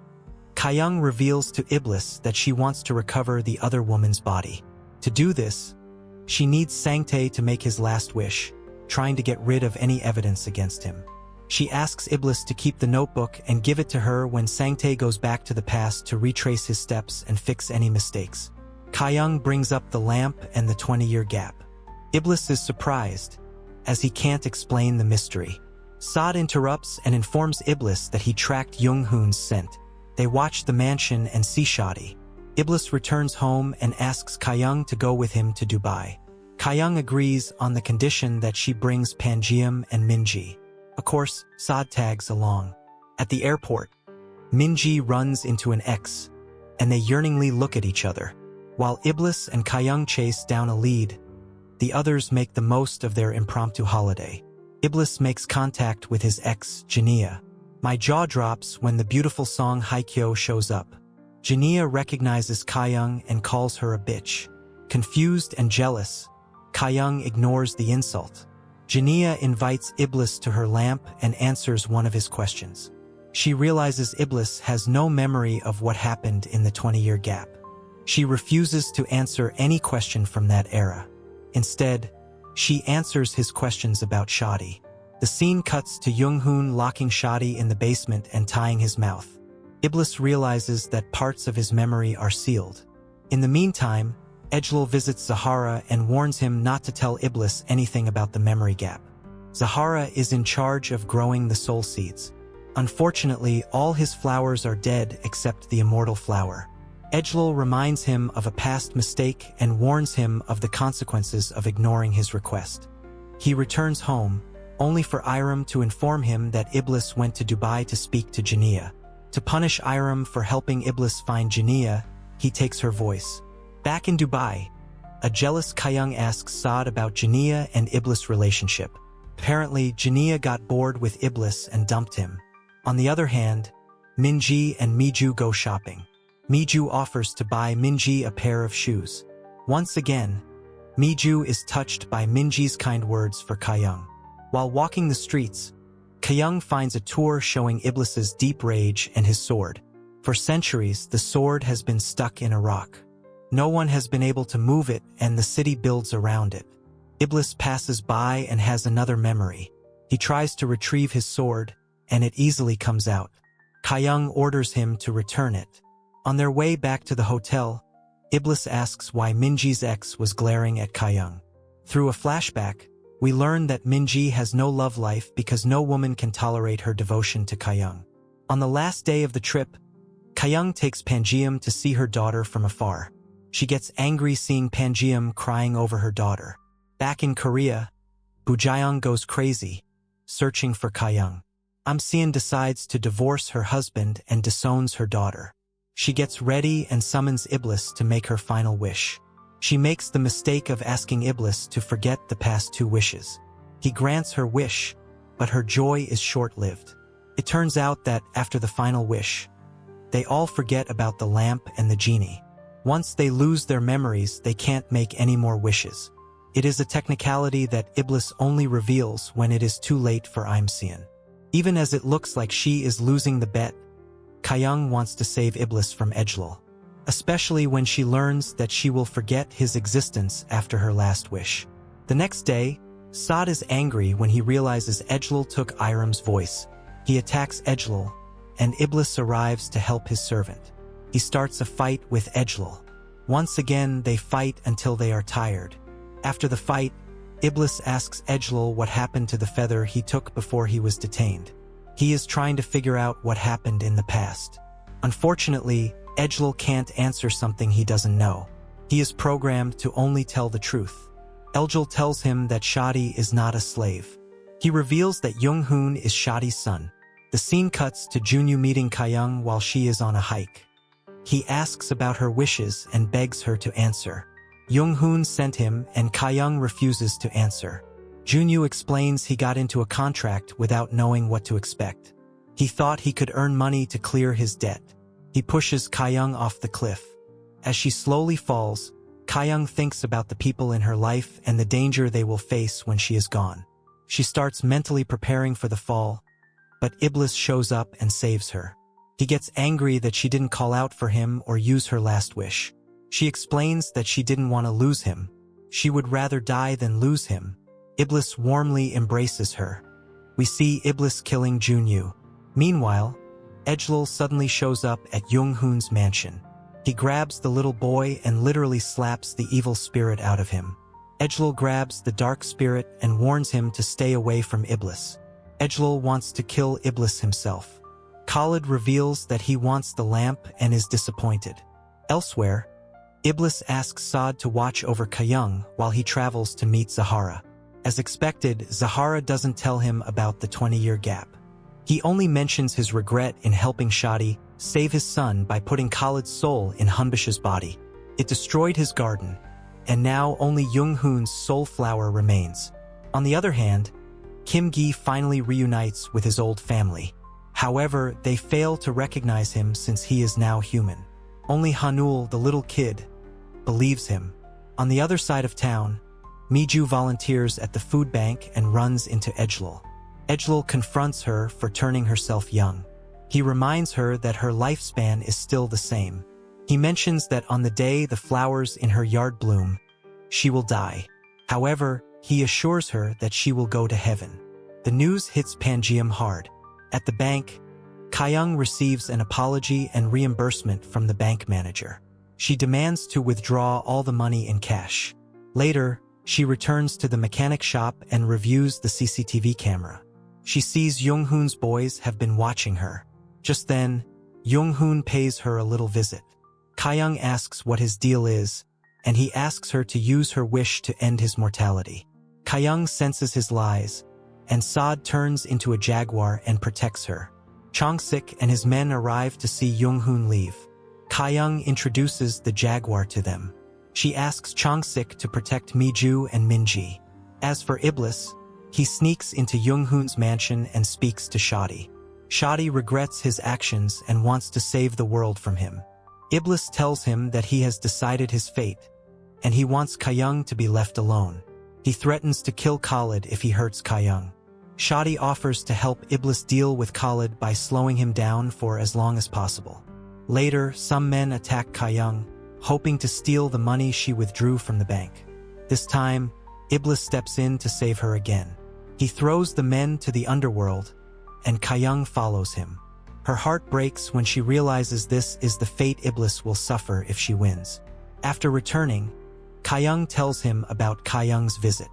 Kyung reveals to Iblis that she wants to recover the other woman's body. To do this, she needs Sangtae to make his last wish, trying to get rid of any evidence against him. She asks Iblis to keep the notebook and give it to her when Sangtae goes back to the past to retrace his steps and fix any mistakes. Kyung brings up the lamp and the 20-year gap. Iblis is surprised, as he can't explain the mystery. Sod interrupts and informs Iblis that he tracked Young-hoon's scent. They watch the mansion and see Shadi. Iblis returns home and asks Kyung to go with him to Dubai. Kyung agrees on the condition that she brings Pangeum and Minji. Of course, Sod tags along. At the airport, Minji runs into an ex, and they yearningly look at each other. While Iblis and Kyung chase down a lead, the others make the most of their impromptu holiday. Iblis makes contact with his ex, Genie. My jaw drops when the beautiful song Haikyo shows up. Genie recognizes Kyung and calls her a bitch. Confused and jealous, Kyung ignores the insult. Genie invites Iblis to her lamp and answers one of his questions. She realizes Iblis has no memory of what happened in the 20-year gap. She refuses to answer any question from that era. Instead, she answers his questions about Shadi. The scene cuts to Young-hoon locking Shadi in the basement and tying his mouth. Iblis realizes that parts of his memory are sealed. In the meantime, Ejlil visits Zahara and warns him not to tell Iblis anything about the memory gap. Zahara is in charge of growing the soul seeds. Unfortunately, all his flowers are dead except the immortal flower. Ejlil reminds him of a past mistake and warns him of the consequences of ignoring his request. He returns home, only for Iram to inform him that Iblis went to Dubai to speak to Genie. To punish Iram for helping Iblis find Genie, he takes her voice. Back in Dubai, a jealous Kyung asks Sod about Genie and Iblis' relationship. Apparently, Genie got bored with Iblis and dumped him. On the other hand, Minji and Miju go shopping. Miju offers to buy Minji a pair of shoes. Once again, Miju is touched by Minji's kind words for Kyung. While walking the streets, Kyung finds a tour showing Iblis's deep rage and his sword. For centuries, the sword has been stuck in a rock. No one has been able to move it, and the city builds around it. Iblis passes by and has another memory. He tries to retrieve his sword, and it easily comes out. Kyung orders him to return it. On their way back to the hotel, Iblis asks why Minji's ex was glaring at Kyung. Through a flashback, we learn that Minji has no love life because no woman can tolerate her devotion to Kyung. On the last day of the trip, Kyung takes Pangeum to see her daughter from afar. She gets angry seeing Pangeum crying over her daughter. Back in Korea, Bujayong goes crazy, searching for Kyung. Amseon decides to divorce her husband and disowns her daughter. She gets ready and summons Iblis to make her final wish. She makes the mistake of asking Iblis to forget the past 2 wishes. He grants her wish, but her joy is short-lived. It turns out that after the final wish, they all forget about the lamp and the genie. Once they lose their memories, they can't make any more wishes. It is a technicality that Iblis only reveals when it is too late for Imsian. Even as it looks like she is losing the bet, Kyung wants to save Iblis from Ejlal, especially when she learns that she will forget his existence after her last wish. The next day, Saad is angry when he realizes Ejlal took Iram's voice. He attacks Ejlal, and Iblis arrives to help his servant. He starts a fight with Ejlal. Once again, they fight until they are tired. After the fight, Iblis asks Ejlal what happened to the feather he took before he was detained. He is trying to figure out what happened in the past. Unfortunately, Ejlal can't answer something he doesn't know. He is programmed to only tell the truth. Ejlal tells him that Shadi is not a slave. He reveals that Jung-hoon is Shadi's son. The scene cuts to Junyu meeting Kyung while she is on a hike. He asks about her wishes and begs her to answer. Jung-hoon sent him and Kyung refuses to answer. Junyu explains he got into a contract without knowing what to expect. He thought he could earn money to clear his debt. He pushes Kyung off the cliff. As she slowly falls, Kyung thinks about the people in her life and the danger they will face when she is gone. She starts mentally preparing for the fall, but Iblis shows up and saves her. He gets angry that she didn't call out for him or use her last wish. She explains that she didn't want to lose him. She would rather die than lose him. Iblis warmly embraces her. We see Iblis killing Junyu. Meanwhile, Ejlal suddenly shows up at Jung-hoon's mansion. He grabs the little boy and literally slaps the evil spirit out of him. Ejlal grabs the dark spirit and warns him to stay away from Iblis. Ejlal wants to kill Iblis himself. Khalid reveals that he wants the lamp and is disappointed. Elsewhere, Iblis asks Saad to watch over Kyung while he travels to meet Zahara. As expected, Zahara doesn't tell him about the 20-year gap. He only mentions his regret in helping Shadi save his son by putting Khalid's soul in Hunbish's body. It destroyed his garden, and now only Jung-hoon's soul flower remains. On the other hand, Kim-gi finally reunites with his old family. However, they fail to recognize him since he is now human. Only Hanul, the little kid, believes him. On the other side of town, Miju volunteers at the food bank and runs into Ejlal. Ejlal confronts her for turning herself young. He reminds her that her lifespan is still the same. He mentions that on the day the flowers in her yard bloom, she will die. However, he assures her that she will go to heaven. The news hits Pangeum hard. At the bank, Kyung receives an apology and reimbursement from the bank manager. She demands to withdraw all the money in cash. Later, she returns to the mechanic shop and reviews the CCTV camera. She sees Jung-hoon's boys have been watching her. Just then, Jung-hoon pays her a little visit. Kyung asks what his deal is, and he asks her to use her wish to end his mortality. Kyung senses his lies, and Saad turns into a jaguar and protects her. Chong-sik and his men arrive to see Jung-hoon leave. Kyung introduces the jaguar to them. She asks Chong-sik to protect Miju and Minji. As for Iblis, he sneaks into Jung-hoon's mansion and speaks to Shadi. Shadi regrets his actions and wants to save the world from him. Iblis tells him that he has decided his fate, and he wants Kyung to be left alone. He threatens to kill Khalid if he hurts Kyung. Shadi offers to help Iblis deal with Khalid by slowing him down for as long as possible. Later, some men attack Kyung, hoping to steal the money she withdrew from the bank. This time, Iblis steps in to save her again. He throws the men to the underworld, and Kyung follows him. Her heart breaks when she realizes this is the fate Iblis will suffer if she wins. After returning, Kyung tells him about Kyung's visit.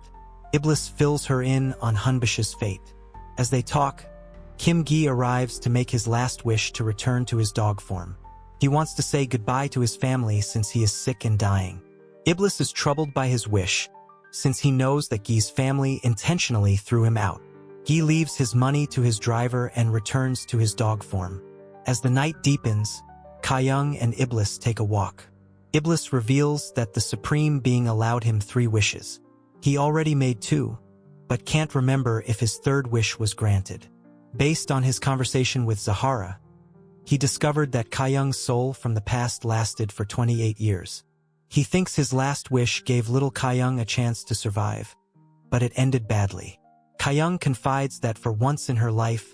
Iblis fills her in on Hunbish's fate. As they talk, Kim-gi arrives to make his last wish to return to his dog form. He wants to say goodbye to his family since he is sick and dying. Iblis is troubled by his wish, since he knows that Gi's family intentionally threw him out. Gi leaves his money to his driver and returns to his dog form. As the night deepens, Kyung and Iblis take a walk. Iblis reveals that the Supreme Being allowed him 3 wishes. He already made 2, but can't remember if his 3rd wish was granted. Based on his conversation with Zahara, he discovered that Kyoung's soul from the past lasted for 28 years. He thinks his last wish gave little Kyoung a chance to survive, but it ended badly. Kyoung confides that for once in her life,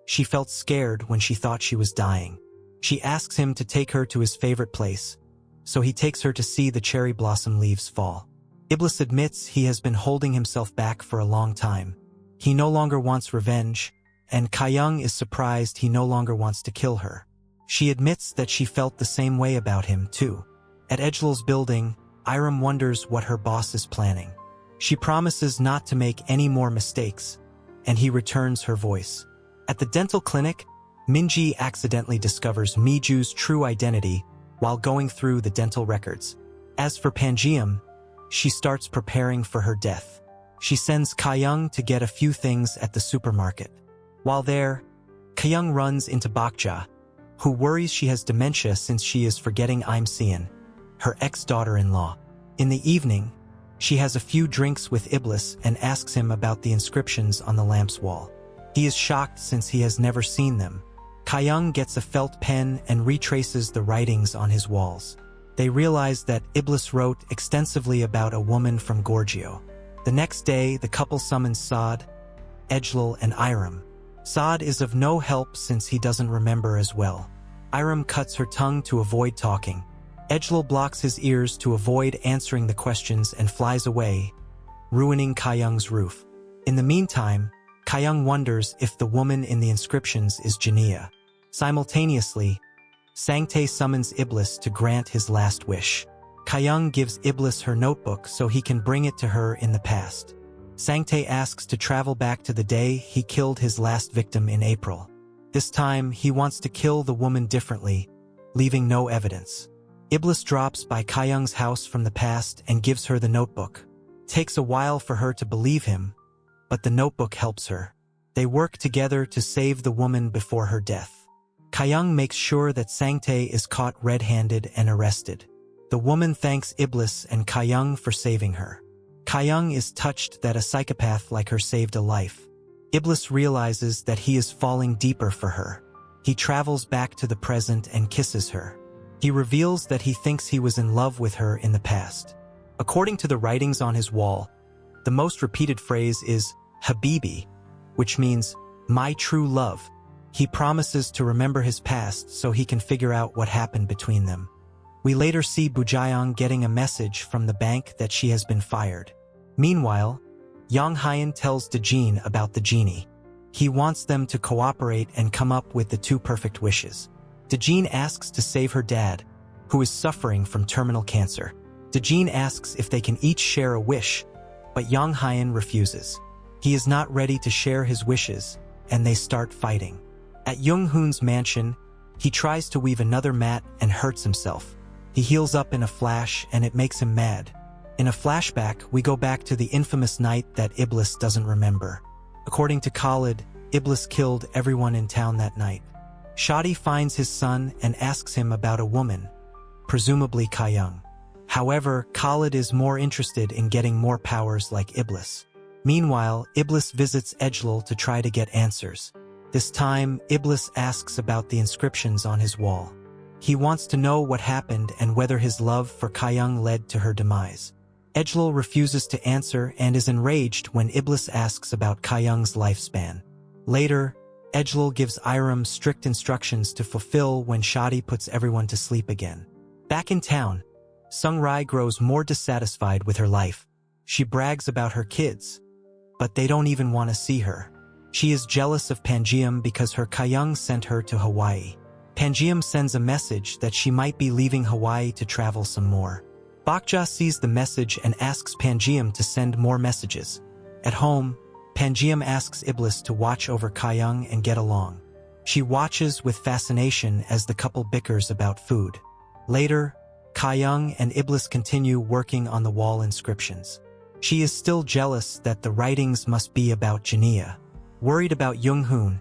she felt scared when she thought she was dying. She asks him to take her to his favorite place, so he takes her to see the cherry blossom leaves fall. Iblis admits he has been holding himself back for a long time. He no longer wants revenge, and Kyoung is surprised he no longer wants to kill her. She admits that she felt the same way about him, too. At Ejlil's building, Iram wonders what her boss is planning. She promises not to make any more mistakes, and he returns her voice. At the dental clinic, Minji accidentally discovers Miju's true identity while going through the dental records. As for Pangeum, she starts preparing for her death. She sends Kyoung to get a few things at the supermarket. While there, Kyoung runs into Bakja, who worries she has dementia since she is forgetting Imseon, her ex-daughter-in-law. In the evening, she has a few drinks with Iblis and asks him about the inscriptions on the lamp's wall. He is shocked since he has never seen them. Kyoung gets a felt pen and retraces the writings on his walls. They realize that Iblis wrote extensively about a woman from Gorgio. The next day, the couple summons Saad, Ejlil, and Iram. Saad is of no help since he doesn't remember as well. Iram cuts her tongue to avoid talking. Ejlil blocks his ears to avoid answering the questions and flies away, ruining Kyoung's roof. In the meantime, Kyoung wonders if the woman in the inscriptions is Genie. Simultaneously, Sangtae summons Iblis to grant his last wish. Kyoung gives Iblis her notebook so he can bring it to her in the past. Sangtae asks to travel back to the day he killed his last victim in April. This time, he wants to kill the woman differently, leaving no evidence. Iblis drops by Kyoung's house from the past and gives her the notebook. Takes a while for her to believe him, but the notebook helps her. They work together to save the woman before her death. Kyoung makes sure that Sangtae is caught red-handed and arrested. The woman thanks Iblis and Kyoung for saving her. Kyoung is touched that a psychopath like her saved a life. Iblis realizes that he is falling deeper for her. He travels back to the present and kisses her. He reveals that he thinks he was in love with her in the past. According to the writings on his wall, the most repeated phrase is Habibi, which means my true love. He promises to remember his past so he can figure out what happened between them. We later see Bujayong getting a message from the bank that she has been fired. Meanwhile, Yang Hyan tells Dejin about the genie. He wants them to cooperate and come up with the 2 perfect wishes. Dejin asks to save her dad, who is suffering from terminal cancer. Dejin asks if they can each share a wish, but Yang Hyan refuses. He is not ready to share his wishes, and they start fighting. At Jung-hoon's mansion, he tries to weave another mat and hurts himself. He heals up in a flash and it makes him mad. In a flashback, we go back to the infamous night that Iblis doesn't remember. According to Khalid, Iblis killed everyone in town that night. Shadi finds his son and asks him about a woman, presumably Kyoung. However, Khalid is more interested in getting more powers like Iblis. Meanwhile, Iblis visits Ejlil to try to get answers. This time, Iblis asks about the inscriptions on his wall. He wants to know what happened and whether his love for Kyoung led to her demise. Ejlil refuses to answer and is enraged when Iblis asks about Kyoung's lifespan. Later, Ejlil gives Iram strict instructions to fulfill when Shadi puts everyone to sleep again. Back in town, Sungrai grows more dissatisfied with her life. She brags about her kids, but they don't even want to see her. She is jealous of Pangeum because her Kyoung sent her to Hawaii. Pangeum sends a message that she might be leaving Hawaii to travel some more. Bakja sees the message and asks Pangeum to send more messages. At home, Pangeum asks Iblis to watch over Kyoung and get along. She watches with fascination as the couple bickers about food. Later, Kyoung and Iblis continue working on the wall inscriptions. She is still jealous that the writings must be about Genie. Worried about Jung-hoon,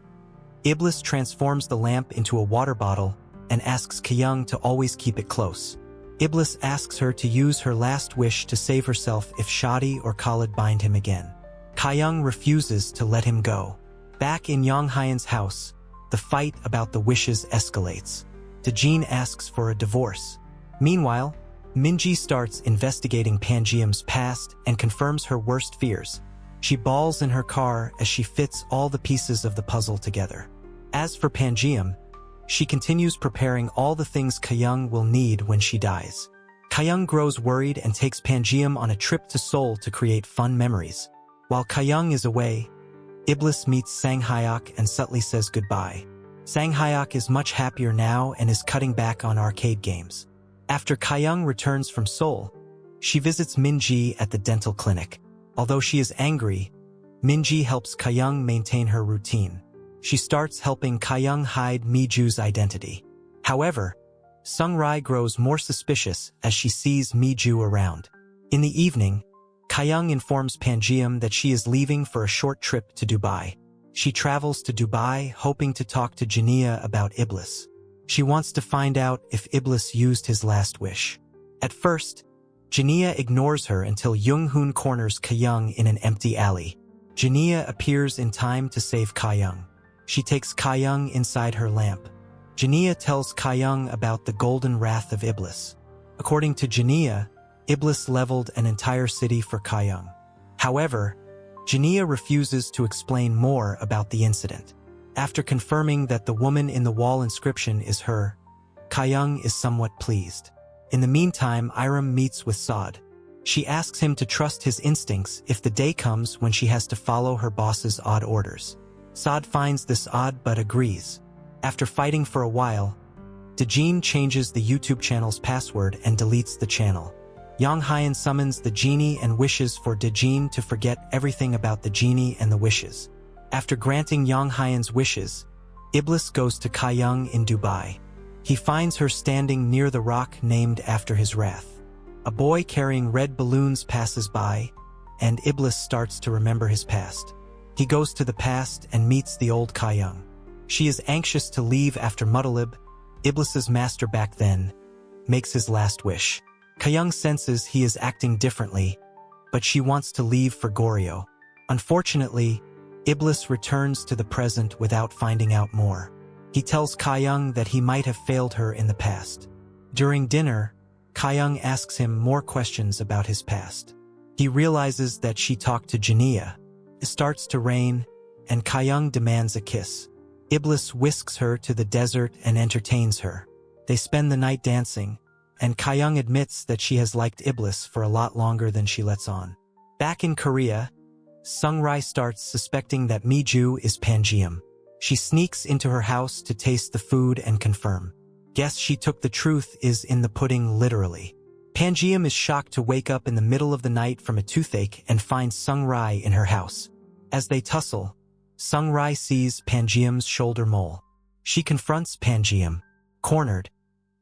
Iblis transforms the lamp into a water bottle and asks Kyoung to always keep it close. Iblis asks her to use her last wish to save herself if Shadi or Khalid bind him again. Kyoung refuses to let him go. Back in Yang Hyan's house, The fight about the wishes escalates. Dejin asks for a divorce. Meanwhile, Minji starts investigating Pangeum's past and confirms her worst fears. She bawls in her car as she fits all the pieces of the puzzle together. As for Pangeum, she continues preparing all the things Kyung will need when she dies. Kyung grows worried and takes Pangeum on a trip to Seoul to create fun memories. While Kyung is away, Iblis meets Sang-hyuk and subtly says goodbye. Sang-hyuk is much happier now and is cutting back on arcade games. After Kyung returns from Seoul, she visits Minji at the dental clinic. Although she is angry, Minji helps Kyung maintain her routine. She starts helping Kyung hide Miju's identity. However, Sungrai grows more suspicious as she sees Miju around. In the evening, Kyung informs Pangeum that she is leaving for a short trip to Dubai. She travels to Dubai hoping to talk to Genie about Iblis. She wants to find out if Iblis used his last wish. At first, Genie ignores her until Jung-hoon corners Kyung in an empty alley. Genie appears in time to save Kyung. She takes Kyung inside her lamp. Genie tells Kyung about the golden wrath of Iblis. According to Genie, Iblis leveled an entire city for Kyung. However, Genie refuses to explain more about the incident. After confirming that the woman in the wall inscription is her, Kyung is somewhat pleased. In the meantime, Iram meets with Saad. She asks him to trust his instincts if the day comes when she has to follow her boss's odd orders. Saad finds this odd but agrees. After fighting for a while, Dejin changes the YouTube channel's password and deletes the channel. Yang Hyan summons the genie and wishes for Dejin to forget everything about the genie and the wishes. After granting Yang Hyan's wishes, Iblis goes to Kyung in Dubai. He finds her standing near the rock named after his wrath. A boy carrying red balloons passes by, and Iblis starts to remember his past. He goes to the past and meets the old Kyung. She is anxious to leave after Mutalib, Iblis's master back then, makes his last wish. Kyung senses he is acting differently, but she wants to leave for Goryeo. Unfortunately, Iblis returns to the present without finding out more. He tells Kyung that he might have failed her in the past. During dinner, Kyung asks him more questions about his past. He realizes that she talked to Genie. It starts to rain, and Kyung demands a kiss. Iblis whisks her to the desert and entertains her. They spend the night dancing, and Kyung admits that she has liked Iblis for a lot longer than she lets on. Back in Korea, Sungrai starts suspecting that Miju is Pangeum. She sneaks into her house to taste the food and confirm. Guess she took the truth is in the pudding literally. Pangeum is shocked to wake up in the middle of the night from a toothache and finds Sungrai in her house. As they tussle, Sungrai sees Pangeum's shoulder mole. She confronts Pangeum. Cornered,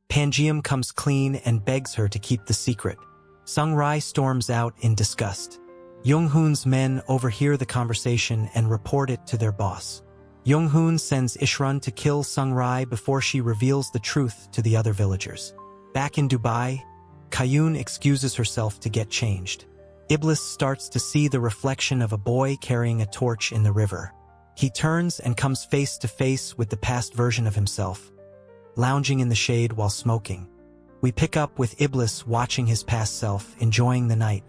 Pangeum comes clean and begs her to keep the secret. Sungrai storms out in disgust. Jung-hoon's men overhear the conversation and report it to their boss. Jung-hoon sends Ishran to kill Sungrai before she reveals the truth to the other villagers. Back in Dubai, Kyun excuses herself to get changed. Iblis starts to see the reflection of a boy carrying a torch in the river. He turns and comes face to face with the past version of himself, lounging in the shade while smoking. We pick up with Iblis watching his past self, enjoying the night.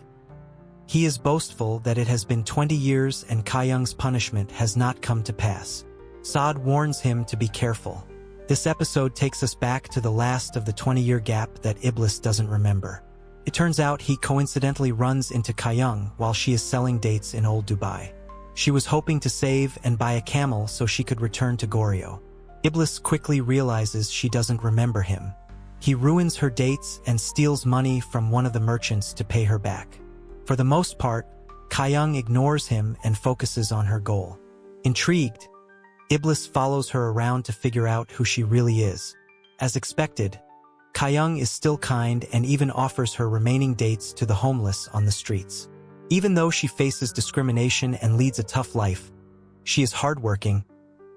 He is boastful that it has been 20 years and Kyung's punishment has not come to pass. Saad warns him to be careful. This episode takes us back to the last of the 20-year gap that Iblis doesn't remember. It turns out he coincidentally runs into Kyung while she is selling dates in Old Dubai. She was hoping to save and buy a camel so she could return to Goryeo. Iblis quickly realizes she doesn't remember him. He ruins her dates and steals money from one of the merchants to pay her back. For the most part, Kyung ignores him and focuses on her goal. Intrigued, Iblis follows her around to figure out who she really is. As expected, Kyung is still kind and even offers her remaining dates to the homeless on the streets. Even though she faces discrimination and leads a tough life, she is hardworking,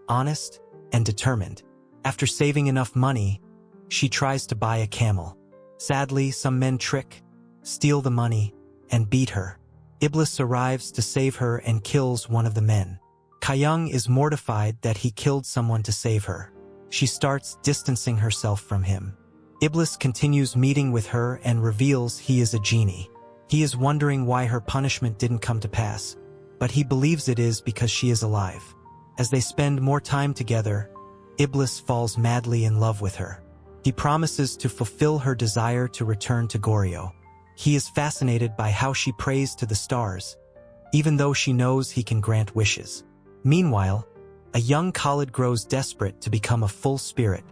honest, and determined. After saving enough money, she tries to buy a camel. Sadly, some men trick, steal the money, and beat her. Iblis arrives to save her and kills one of the men. Kayang is mortified that he killed someone to save her. She starts distancing herself from him. Iblis continues meeting with her and reveals he is a genie. He is wondering why her punishment didn't come to pass, but he believes it is because she is alive. As they spend more time together, Iblis falls madly in love with her. He promises to fulfill her desire to return to Goryeo. He is fascinated by how she prays to the stars, even though she knows he can grant wishes. Meanwhile, a young Khalid grows desperate to become a full spirit.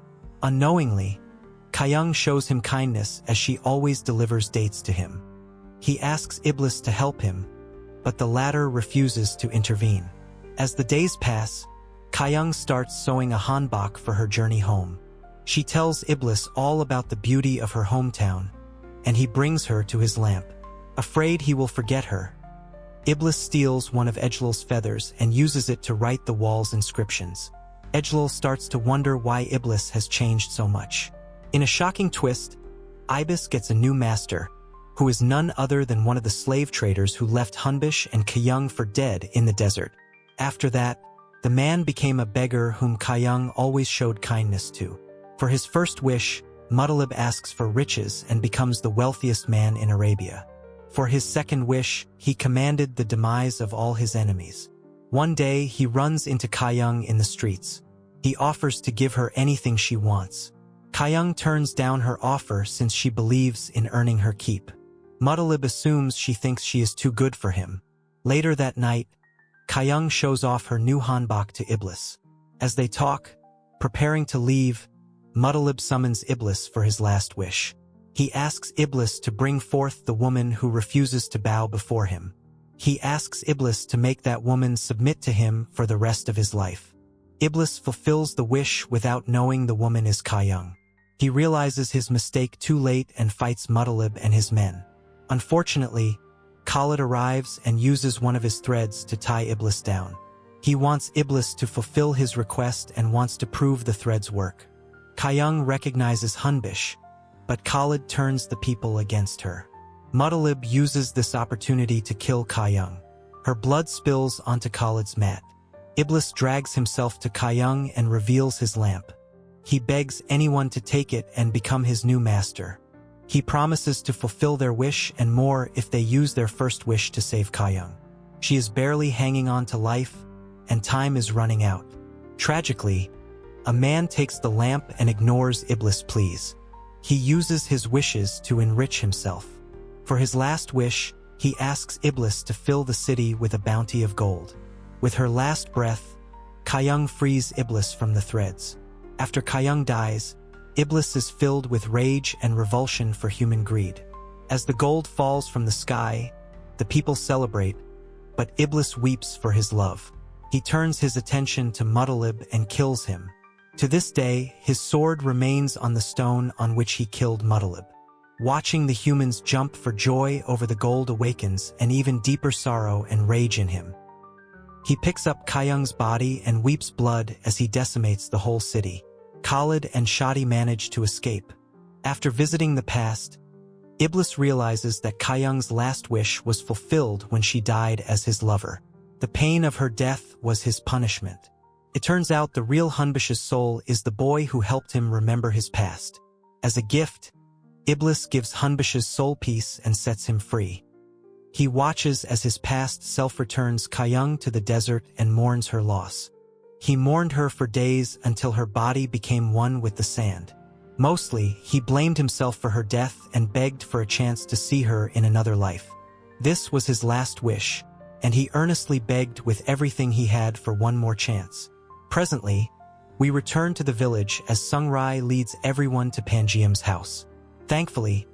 Unknowingly, Kayang shows him kindness as she always delivers dates to him. He asks Iblis to help him, but the latter refuses to intervene. As the days pass, Kayang starts sewing a hanbok for her journey home. She tells Iblis all about the beauty of her hometown, and he brings her to his lamp. Afraid he will forget her, Iblis steals one of Ejlal's feathers and uses it to write the wall's inscriptions. Ejlal starts to wonder why Iblis has changed so much. In a shocking twist, Iblis gets a new master, who is none other than one of the slave traders who left Hunbish and Kayang for dead in the desert. After that, the man became a beggar whom Kayang always showed kindness to. For his first wish, Muttalib asks for riches and becomes the wealthiest man in Arabia. For his second wish, he commanded the demise of all his enemies. One day, he runs into Kayang in the streets. He offers to give her anything she wants. Kayang turns down her offer since she believes in earning her keep. Muttalib assumes she thinks she is too good for him. Later that night, Kayang shows off her new hanbok to Iblis. As they talk, preparing to leave, Muttalib summons Iblis for his last wish. He asks Iblis to bring forth the woman who refuses to bow before him. He asks Iblis to make that woman submit to him for the rest of his life. Iblis fulfills the wish without knowing the woman is Kayang. He realizes his mistake too late and fights Muttalib and his men. Unfortunately, Khalid arrives and uses one of his threads to tie Iblis down. He wants Iblis to fulfill his request and wants to prove the threads work. Kayang recognizes Hunbish, but Khalid turns the people against her. Muttalib uses this opportunity to kill Kayang. Her blood spills onto Khalid's mat. Iblis drags himself to Kayang and reveals his lamp. He begs anyone to take it and become his new master. He promises to fulfill their wish and more if they use their first wish to save Kayang. She is barely hanging on to life, and time is running out. Tragically, a man takes the lamp and ignores Iblis' pleas. He uses his wishes to enrich himself. For his last wish, he asks Iblis to fill the city with a bounty of gold. With her last breath, Kayang frees Iblis from the threads. After Kayang dies, Iblis is filled with rage and revulsion for human greed. As the gold falls from the sky, the people celebrate, but Iblis weeps for his love. He turns his attention to Muttalib and kills him. To this day, his sword remains on the stone on which he killed Muttalib. Watching the humans jump for joy over the gold awakens an even deeper sorrow and rage in him. He picks up Kayang's body and weeps blood as he decimates the whole city. Khalid and Shadi manage to escape. After visiting the past, Iblis realizes that Kayang's last wish was fulfilled when she died as his lover. The pain of her death was his punishment. It turns out the real Hunbish's soul is the boy who helped him remember his past. As a gift, Iblis gives Hunbish's soul peace and sets him free. He watches as his past self returns Kayang to the desert and mourns her loss. He mourned her for days until her body became one with the sand. Mostly, he blamed himself for her death and begged for a chance to see her in another life. This was his last wish, and he earnestly begged with everything he had for one more chance. Presently, we return to the village as Sungrai leads everyone to Panjiam's house. Thankfully,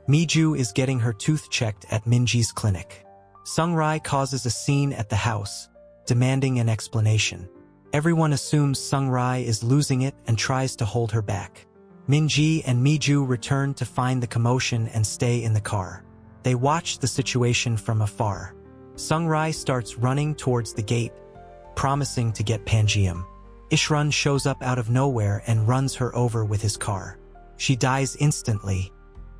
Miju is getting her tooth checked at Minji's clinic. Sungrai causes a scene at the house, demanding an explanation. Everyone assumes Sungrai is losing it and tries to hold her back. Minji and Miju return to find the commotion and stay in the car. They watch the situation from afar. Sungrai starts running towards the gate, promising to get Panjiam. Ishrun shows up out of nowhere and runs her over with his car. She dies instantly.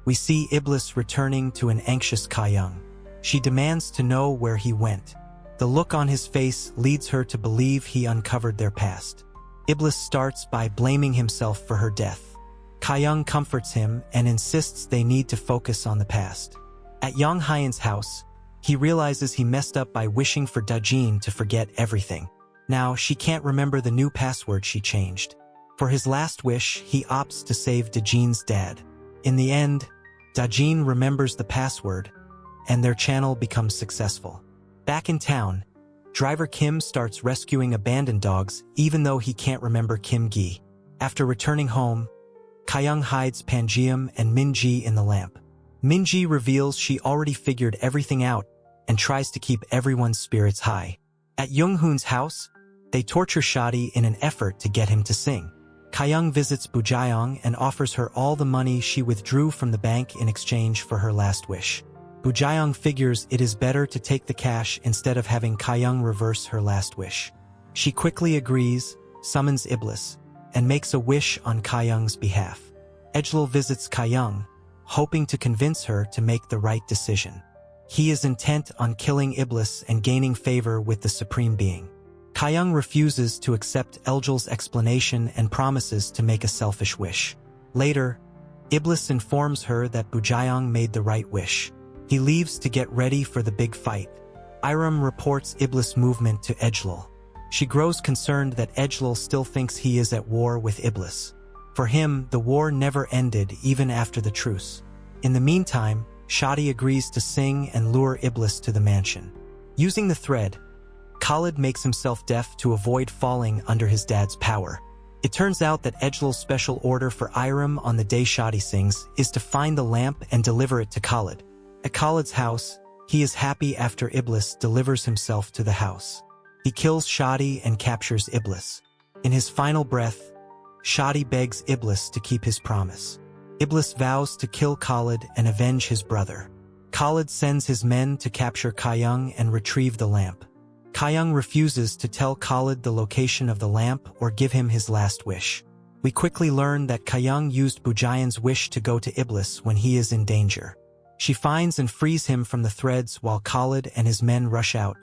We see Iblis returning to an anxious Kayang. She demands to know where he went. The look on his face leads her to believe he uncovered their past. Iblis starts by blaming himself for her death. Kyung comforts him and insists they need to focus on the past. At Young Hyan's house, he realizes he messed up by wishing for Dajin to forget everything. Now, she can't remember the new password she changed. For his last wish, he opts to save Dajin's dad. In the end, Dajin remembers the password, and their channel becomes successful. Back in town, driver Kim starts rescuing abandoned dogs even though he can't remember Kim Gi. After returning home, Kyung hides Pangeum and Minji in the lamp. Minji reveals she already figured everything out and tries to keep everyone's spirits high. At Younghoon's house, they torture Shadi in an effort to get him to sing. Kyung visits Bujayong and offers her all the money she withdrew from the bank in exchange for her last wish. Bujayong figures it is better to take the cash instead of having Kyung reverse her last wish. She quickly agrees, summons Iblis, and makes a wish on Kyung's behalf. Ejlil visits Kyung, hoping to convince her to make the right decision. He is intent on killing Iblis and gaining favor with the Supreme Being. Kyung refuses to accept Ejlil's explanation and promises to make a selfish wish. Later, Iblis informs her that Bujayong made the right wish. He leaves to get ready for the big fight. Iram reports Iblis' movement to Ejlil. She grows concerned that Ejlil still thinks he is at war with Iblis. For him, the war never ended even after the truce. In the meantime, Shadi agrees to sing and lure Iblis to the mansion. Using the thread, Khalid makes himself deaf to avoid falling under his dad's power. It turns out that Ejlil's special order for Iram on the day Shadi sings is to find the lamp and deliver it to Khalid. At Khalid's house, he is happy after Iblis delivers himself to the house. He kills Shadi and captures Iblis. In his final breath, Shadi begs Iblis to keep his promise. Iblis vows to kill Khalid and avenge his brother. Khalid sends his men to capture Kyung and retrieve the lamp. Kyung refuses to tell Khalid the location of the lamp or give him his last wish. We quickly learn that Kyung used Bujayon's wish to go to Iblis when he is in danger. She finds and frees him from the threads while Khalid and his men rush out,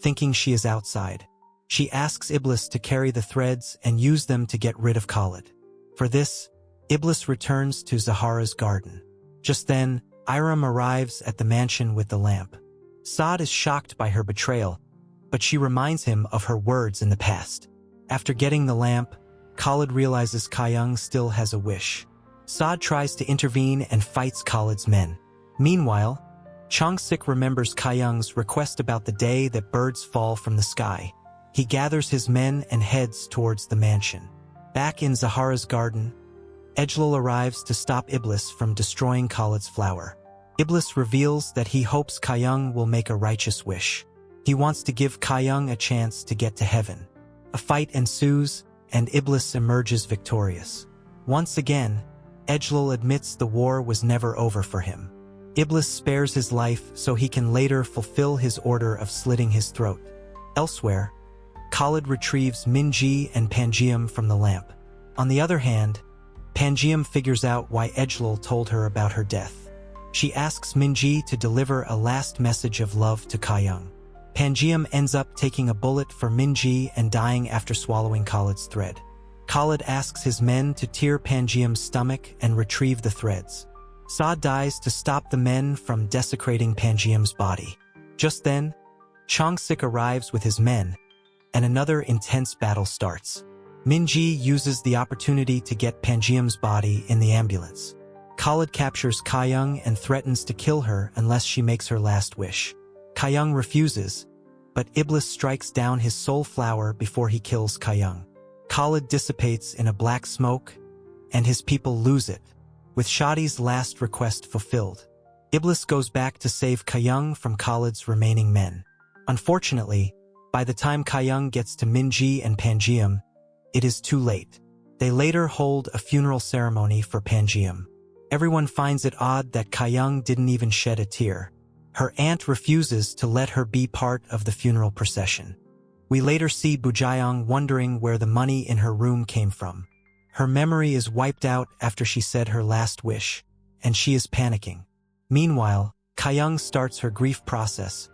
thinking she is outside. She asks Iblis to carry the threads and use them to get rid of Khalid. For this, Iblis returns to Zahara's garden. Just then, Iram arrives at the mansion with the lamp. Saad is shocked by her betrayal, but she reminds him of her words in the past. After getting the lamp, Khalid realizes Kyung still has a wish. Saad tries to intervene and fights Khalid's men. Meanwhile, Chong-sik remembers Kyung's request about the day that birds fall from the sky. He gathers his men and heads towards the mansion. Back in Zahara's garden, Ejlil arrives to stop Iblis from destroying Khalid's flower. Iblis reveals that he hopes Kyung will make a righteous wish. He wants to give Kyung a chance to get to heaven. A fight ensues, and Iblis emerges victorious. Once again, Ejlil admits the war was never over for him. Iblis spares his life so he can later fulfill his order of slitting his throat. Elsewhere, Khalid retrieves Minji and Pangeum from the lamp. On the other hand, Pangeum figures out why Ejlil told her about her death. She asks Minji to deliver a last message of love to Kyung. Pangeum ends up taking a bullet for Minji and dying after swallowing Khalid's thread. Khalid asks his men to tear Pangeum's stomach and retrieve the threads. Saad dies to stop the men from desecrating Pangeum's body. Just then, Chong-sik arrives with his men, and another intense battle starts. Minji uses the opportunity to get Pangeum's body in the ambulance. Khalid captures Kyung and threatens to kill her unless she makes her last wish. Kyung refuses, but Iblis strikes down his soul flower before he kills Kyung. Khalid dissipates in a black smoke, and his people lose it, with Shadi's last request fulfilled. Iblis goes back to save Kyung from Khalid's remaining men. Unfortunately, by the time Kyung gets to Minji and Pangeum, it is too late. They later hold a funeral ceremony for Pangeum. Everyone finds it odd that Kyung didn't even shed a tear. Her aunt refuses to let her be part of the funeral procession. We later see Bujayong wondering where the money in her room came from. Her memory is wiped out after she said her last wish, and she is panicking. Meanwhile, Kyung starts her grief process,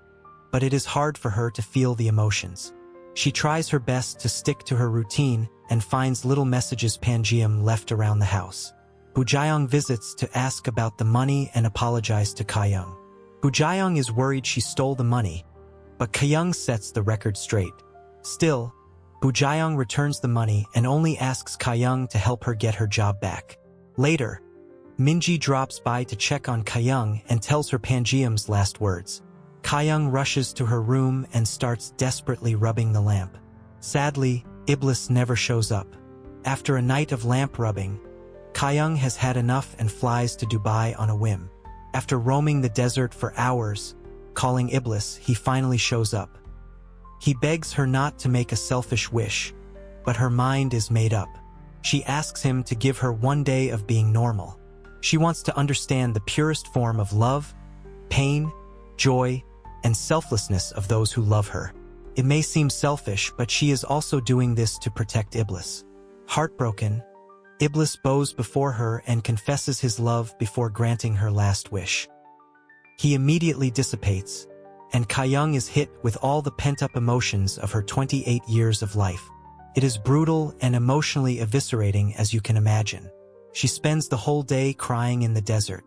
but it is hard for her to feel the emotions. She tries her best to stick to her routine and finds little messages Pangeum left around the house. Bujayong visits to ask about the money and apologize to Kayung. Bujayong is worried she stole the money, but Kayung sets the record straight. Still, Bujayong returns the money and only asks Kayung to help her get her job back. Later, Minji drops by to check on Kayung and tells her Pangeum's last words. Kayung rushes to her room and starts desperately rubbing the lamp. Sadly, Iblis never shows up. After a night of lamp rubbing, Kayung has had enough and flies to Dubai on a whim. After roaming the desert for hours, calling Iblis, he finally shows up. He begs her not to make a selfish wish, but her mind is made up. She asks him to give her one day of being normal. She wants to understand the purest form of love, pain, joy, and selflessness of those who love her. It may seem selfish, but she is also doing this to protect Iblis. Heartbroken, Iblis bows before her and confesses his love before granting her last wish. He immediately dissipates, and Kayung is hit with all the pent-up emotions of her 28 years of life. It is brutal and emotionally eviscerating, as you can imagine. She spends the whole day crying in the desert.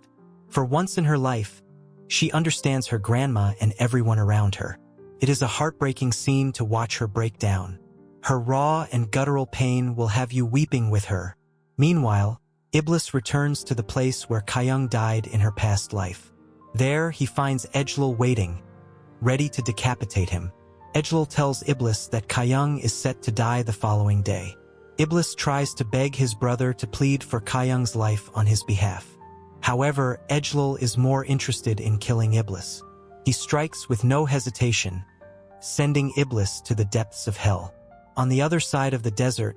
For once in her life, she understands her grandma and everyone around her. It is a heartbreaking scene to watch her break down. Her raw and guttural pain will have you weeping with her. Meanwhile, Iblis returns to the place where Kayung died in her past life. There, he finds Ejlal waiting, ready to decapitate him. Ejlal tells Iblis that Kayung is set to die the following day. Iblis tries to beg his brother to plead for Kayung's life on his behalf. However, Ejlal is more interested in killing Iblis. He strikes with no hesitation, sending Iblis to the depths of hell. On the other side of the desert,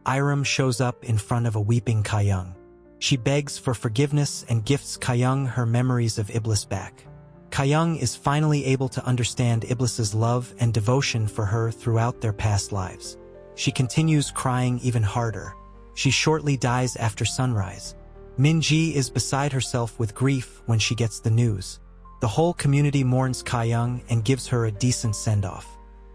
Iram shows up in front of a weeping Kayung. She begs for forgiveness and gifts Kayung her memories of Iblis back. Kayung is finally able to understand Iblis's love and devotion for her throughout their past lives. She continues crying even harder. She shortly dies after sunrise. Minji is beside herself with grief when she gets the news. The whole community mourns Kayung and gives her a decent send-off.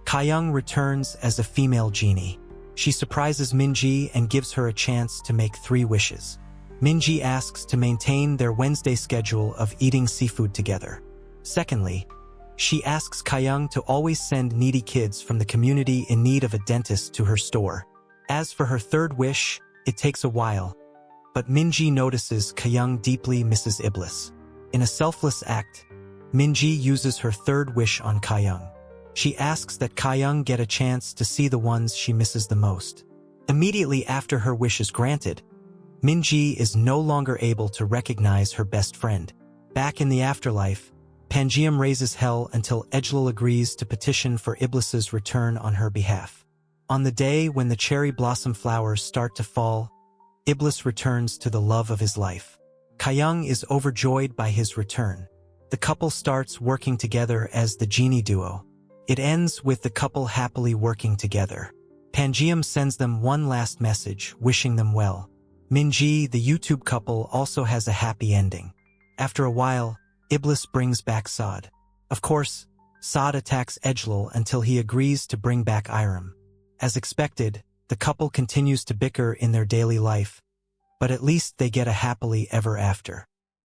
Kayung returns as a female genie. She surprises Minji and gives her a chance to make 3 wishes. Minji asks to maintain their Wednesday schedule of eating seafood together. Secondly, she asks Kayung to always send needy kids from the community in need of a dentist to her store. As for her 3rd wish, it takes a while, but Minji notices Kayung deeply misses Iblis. In a selfless act, Minji uses her 3rd wish on Kayung. She asks that Kayung get a chance to see the ones she misses the most. Immediately after her wish is granted, Minji is no longer able to recognize her best friend. Back in the afterlife, Pangeum raises hell until Ejlal agrees to petition for Iblis's return on her behalf. On the day when the cherry blossom flowers start to fall, Iblis returns to the love of his life. Kayung is overjoyed by his return. The couple starts working together as the Genie duo. It ends with the couple happily working together. Pangeum sends them one last message, wishing them well. Minji, the YouTube couple, also has a happy ending. After a while, Iblis brings back Saad. Of course, Saad attacks Ejlal until he agrees to bring back Iram. As expected, the couple continues to bicker in their daily life, but at least they get a happily ever after.